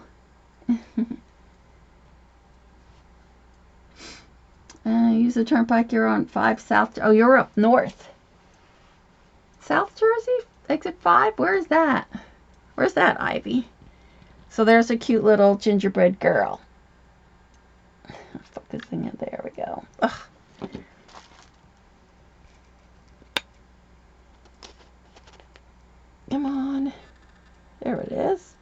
Use the turnpike. You're on 5 South. Oh, you're up north. South Jersey? Exit 5? Where is that? Where's that, Ivy? So there's a cute little gingerbread girl. Focusing it. There we go. Ugh. Come on. There it is.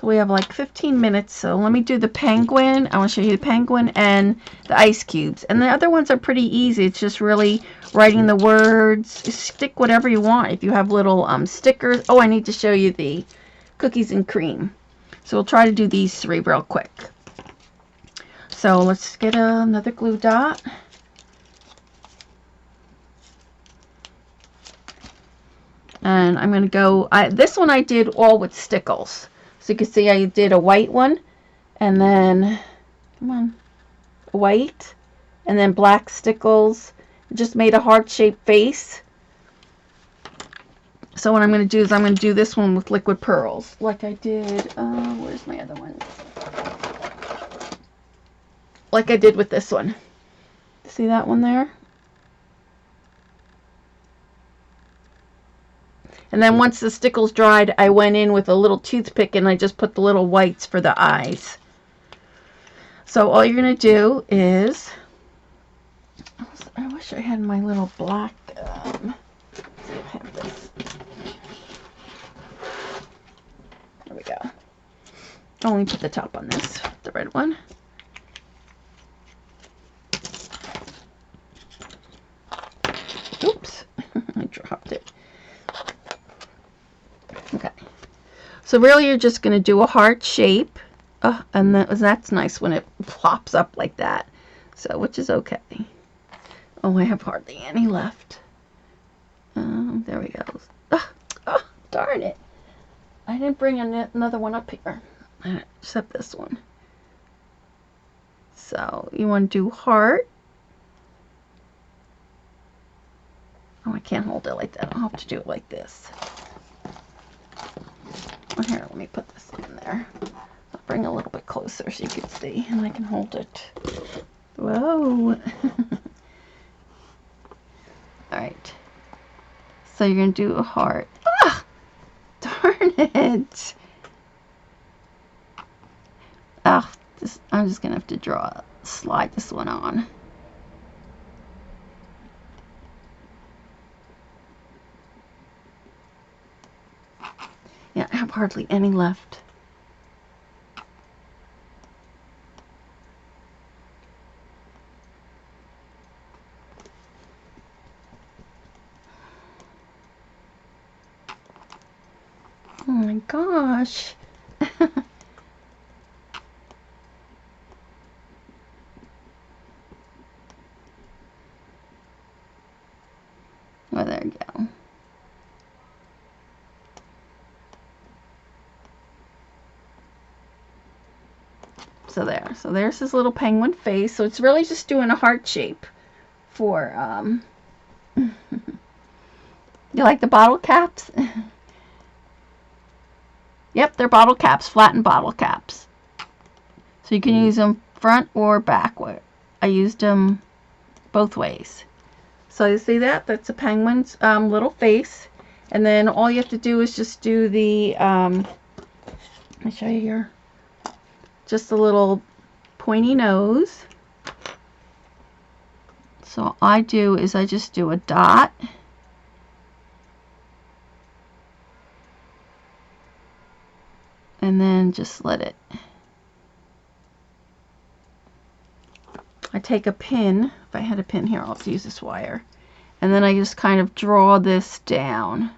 So we have like 15 minutes, so let me do the penguin. I want to show you the penguin and the ice cubes. And the other ones are pretty easy. It's just really writing the words. Stick whatever you want. If you have little stickers. Oh, I need to show you the cookies and cream. So we'll try to do these 3 real quick. So let's get another glue dot. And I'm going to go, this one I did all with stickles. So you can see I did a white one, and then, come on, white, and then black stickles. Just made a heart-shaped face. So what I'm going to do is I'm going to do this one with liquid pearls, like I did, where's my other one? Like I did with this one. See that one there? And then once the stickles dried, I went in with a little toothpick and I just put the little whites for the eyes. So all you're going to do is, I wish I had my little black, let's see if I have this. There we go. I'll only put the top on this, the red one. Oops, I dropped it. Okay. So really you're just going to do a heart shape. And that's nice when it plops up like that. So, which is okay. Oh, I have hardly any left. There we go. Oh, darn it. I didn't bring another one up here. Except this one. So, you want to do heart. Oh, I can't hold it like that. I'll have to do it like this. Oh, here, let me put this in there. I'll bring a little bit closer so you can see, and I can hold it. Whoa. Alright. So you're going to do a heart. Ah! Darn it! Ah, I'm just going to have to slide this one on. Yeah, I have hardly any left. gosh. Oh, there you go. So there. So there's his little penguin face. So it's really just doing a heart shape for, you like the bottle caps? Yep, they're bottle caps, flattened bottle caps. So you can use them front or backward. I used them both ways. So you see that? That's a penguin's little face. And then all you have to do is just do the, let me show you here, just a little pointy nose. So all I do is I just do a dot. And then just let it. I take a pin. If I had a pin here, I'll have to use this wire. And then I just kind of draw this down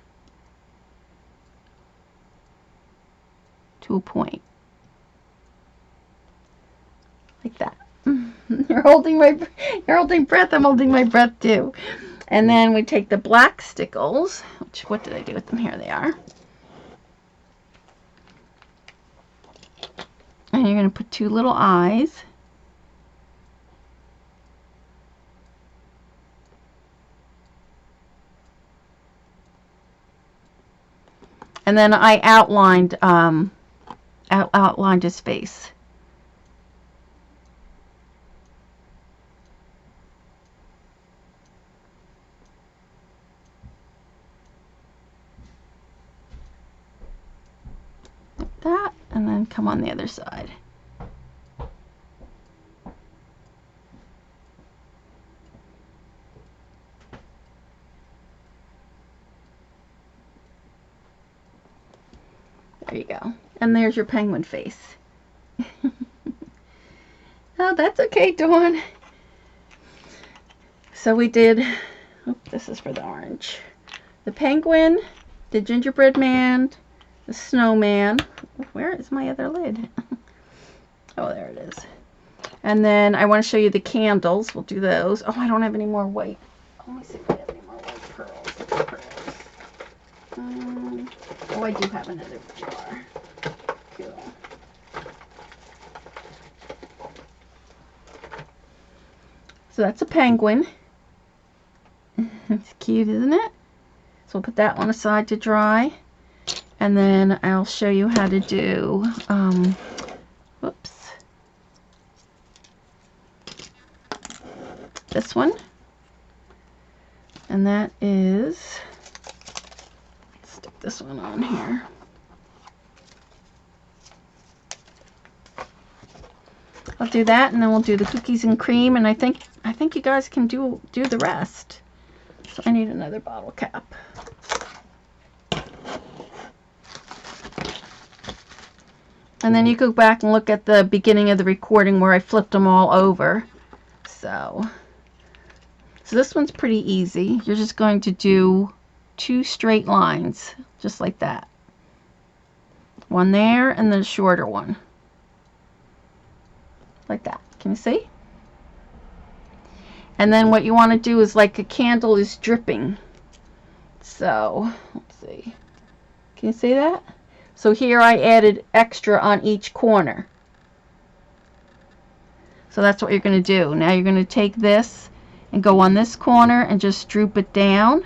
to a point. Like that. You're holding breath. I'm holding my breath too. And then we take the black stickles, which, what did I do with them? Here they are. And you're going to put two little eyes. And then I outlined outlined his face. Like that, and then come on the other side. There you go. And there's your penguin face. Oh, that's okay, Dawn. So we did, oh, this is for the orange. The penguin, the gingerbread man, the snowman. Where is my other lid? Oh, there it is. And then I want to show you the candles. We'll do those. Oh, I don't have any more white. Let me see if I have any more white pearls. Oh, I do have another jar. Cool. So that's a penguin. It's cute, isn't it? So we'll put that one aside to dry. And then I'll show you how to do, whoops, this one. And that is, let's stick this one on here. I'll do that, and then we'll do the cookies and cream, and I think you guys can do the rest. So I need another bottle cap. And then you go back and look at the beginning of the recording where I flipped them all over. So this one's pretty easy. You're just going to do 2 straight lines, just like that. One there, and then a shorter one. Like that. Can you see? And then what you want to do is like a candle is dripping. So, let's see. Can you see that? So here I added extra on each corner. So that's what you're going to do. Now you're going to take this and go on this corner and just droop it down.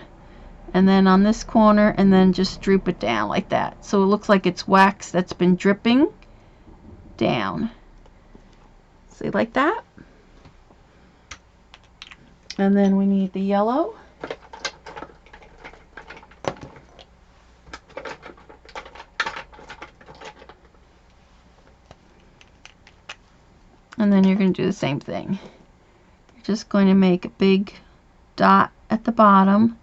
And then on this corner and then just droop it down like that. So it looks like it's wax that's been dripping down. See, like that? And then we need the yellow. And then you're going to do the same thing. You're just going to make a big dot at the bottom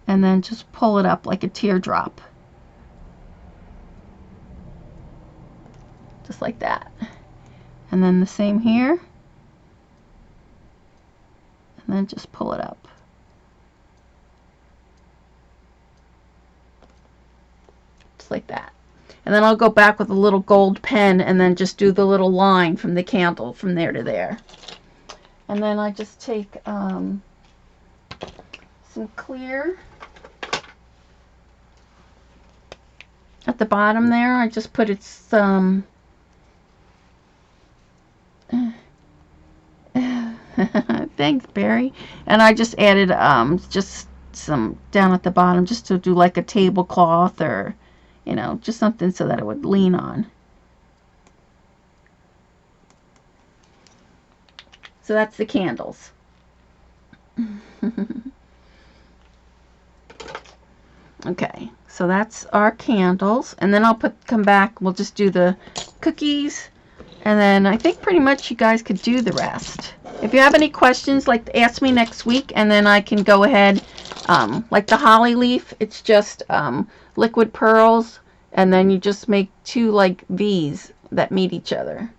and then just pull it up like a teardrop. Just like that. And then the same here. And then just pull it up. Just like that. And then I'll go back with a little gold pen and then just do the little line from the candle from there to there. And then I just take some clear. At the bottom there, I just put it some. Thanks, Barry. And I just added just some down at the bottom just to do like a tablecloth or, you know, just something so that it would lean on. So that's the candles. Okay, so that's our candles, and then I'll come back, we'll just do the cookies, and then I think pretty much you guys could do the rest. If you have any questions, like, ask me next week, and then I can go ahead, like the holly leaf, it's just liquid pearls, and then you just make two like V's that meet each other.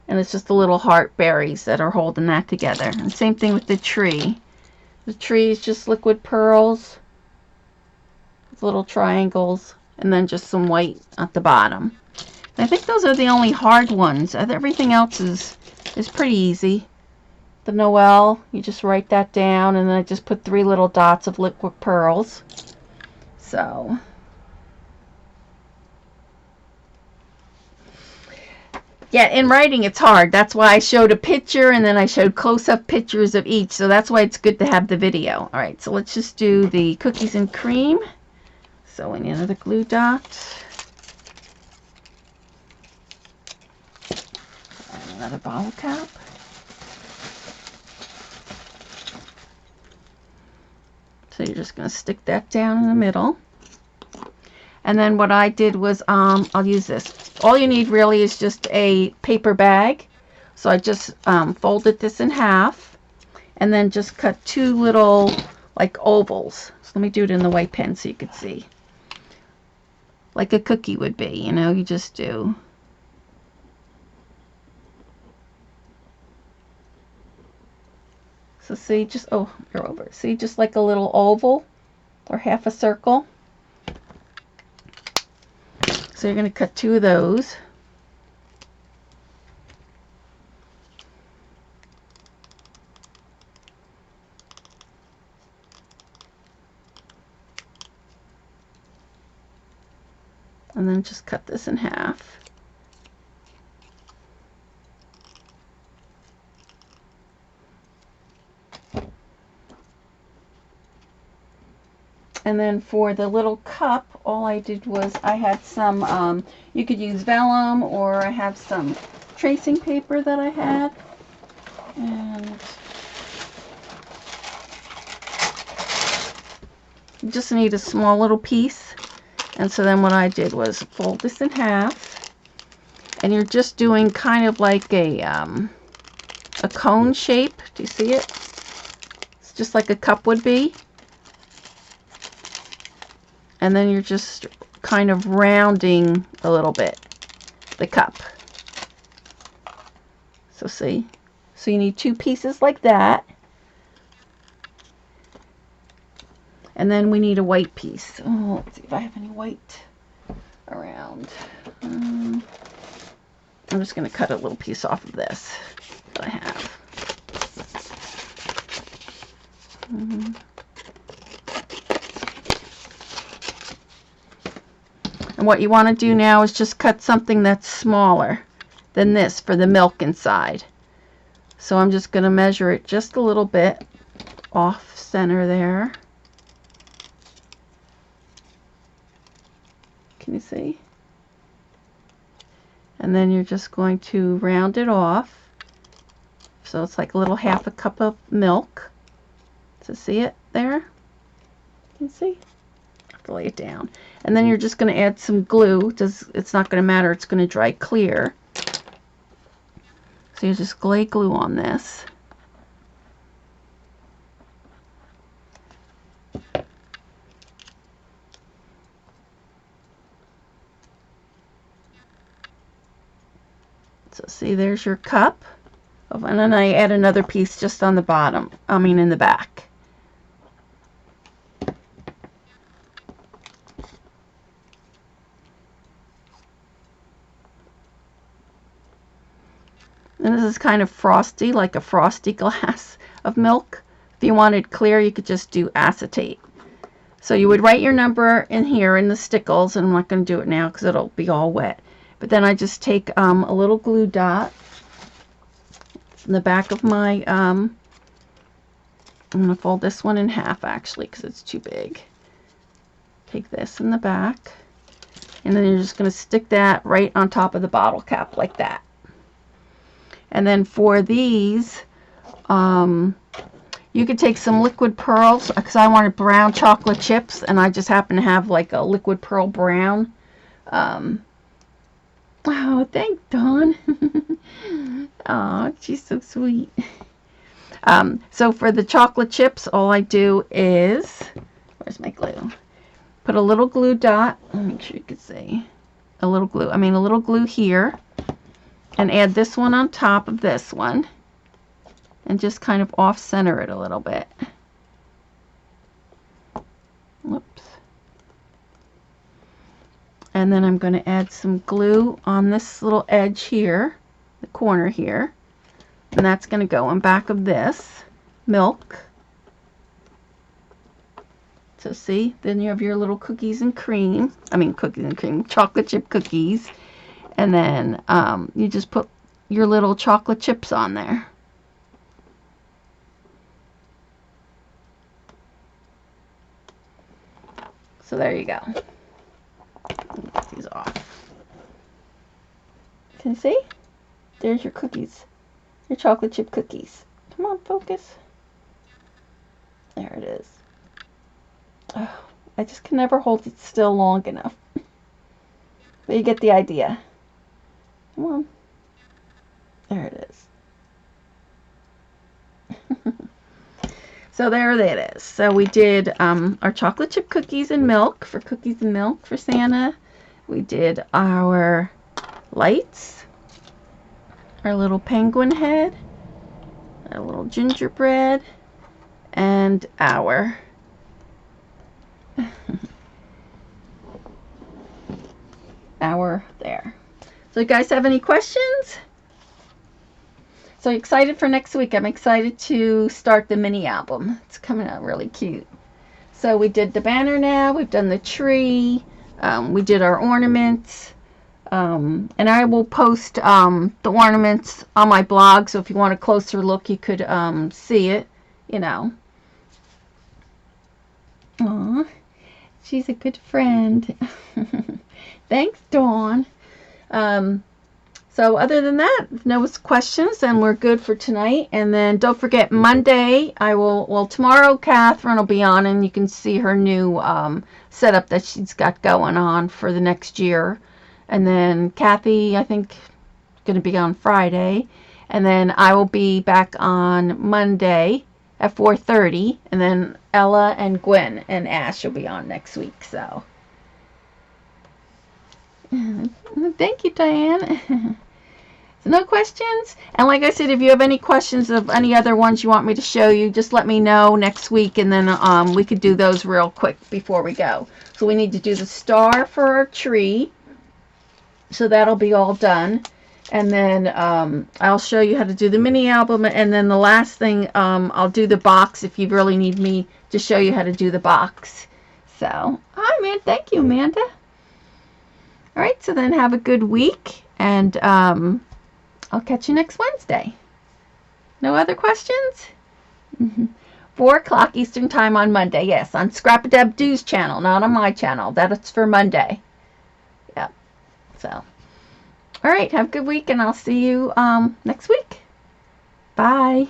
And it's just the little heart berries that are holding that together. And same thing with the tree. The tree is just liquid pearls, little triangles, and then just some white at the bottom. And I think those are the only hard ones. Everything else is pretty easy. The Noel, you just write that down, and then I just put 3 little dots of liquid pearls. So yeah, in writing it's hard. That's why I showed a picture and then I showed close-up pictures of each. So that's why it's good to have the video. All right, so let's just do the cookies and cream. So we need another glue dot. And another bottle cap. So you're just going to stick that down in the middle. And then what I did was, I'll use this. All you need really is just a paper bag. So I just folded this in half and then just cut 2 little like ovals. So let me do it in the white pen so you could see. Like a cookie would be, you know, you just do. So see, just, oh, you're over. See, just like a little oval or half a circle. So you're going to cut 2 of those. And then just cut this in half. And then for the little cup, all I did was I had some, you could use vellum, or I have some tracing paper that I had. And you just need a small little piece. And so then what I did was fold this in half. And you're just doing kind of like a cone shape. Do you see it? It's just like a cup would be. And then you're just kind of rounding a little bit the cup. So see? So you need 2 pieces like that. And then we need a white piece. Oh, let's see if I have any white around. I'm just going to cut a little piece off of this that I have. And what you want to do now is just cut something that's smaller than this for the milk inside. So I'm just going to measure it just a little bit off center there. Can you see? And then you're just going to round it off. So it's like a little half a cup of milk. So see it there? Can you see? I have to lay it down. And then you're just going to add some glue. It's not going to matter. It's going to dry clear. So you just lay glue on this. So see, there's your cup. And then I add another piece just on the bottom, in the back. And this is kind of frosty, like a frosty glass of milk. If you wanted clear, you could just do acetate. So you would write your number in here in the stickles, and I'm not going to do it now because it'll be all wet. But then I just take a little glue dot in the back of my, I'm going to fold this one in half actually because it's too big. Take this in the back, and then you're just going to stick that right on top of the bottle cap like that. And then for these, you could take some liquid pearls because I wanted brown chocolate chips, and I just happen to have like a liquid pearl brown. Oh, thanks, Dawn. Oh, she's so sweet. So for the chocolate chips, all I do is, where's my glue? Put a little glue dot. Let me make sure you can see. A little glue here, and add this one on top of this one, and just kind of off center it a little bit. Whoops. And then I'm going to add some glue on this little edge here, the corner here, and that's going to go on back of this milk. So see, then you have your little cookies and cream, chocolate chip cookies, and then you just put your little chocolate chips on there. So there you go. Get these off. Can you see? There's your cookies. Your chocolate chip cookies. Come on, focus. There it is. Oh, I just can never hold it still long enough. But you get the idea. Come on. There it is. So there it is. So we did our chocolate chip cookies and milk for Santa. We did our lights, our little penguin head, our little gingerbread, and our there. So you guys have any questions? So excited for next week. I'm excited to start the mini album. It's coming out really cute. So we did the banner now. We've done the tree. We did our ornaments. And I will post the ornaments on my blog. So if you want a closer look, you could see it, you know. Aw, she's a good friend. Thanks, Dawn. So other than that, no questions, and we're good for tonight. And then don't forget, Monday, tomorrow Catherine will be on, and you can see her new setup that she's got going on for the next year. And then Kathy, I think, going to be on Friday. And then I will be back on Monday at 4:30. And then Ella and Gwen and Ash will be on next week. So thank you, Diane. So no questions? And like I said, if you have any questions of any other ones you want me to show you, just let me know next week, and then we could do those real quick before we go. So we need to do the star for our tree. So that'll be all done. And then I'll show you how to do the mini album. And then the last thing, I'll do the box if you really need me to show you how to do the box. So, hi, man. Thank you, Amanda. All right, so then have a good week, and I'll catch you next Wednesday. No other questions? 4 o'clock Eastern Time on Monday. Yes, on Scrap-a-Dab Do's channel, not on my channel. That's for Monday. Yep. So, all right, have a good week, and I'll see you next week. Bye.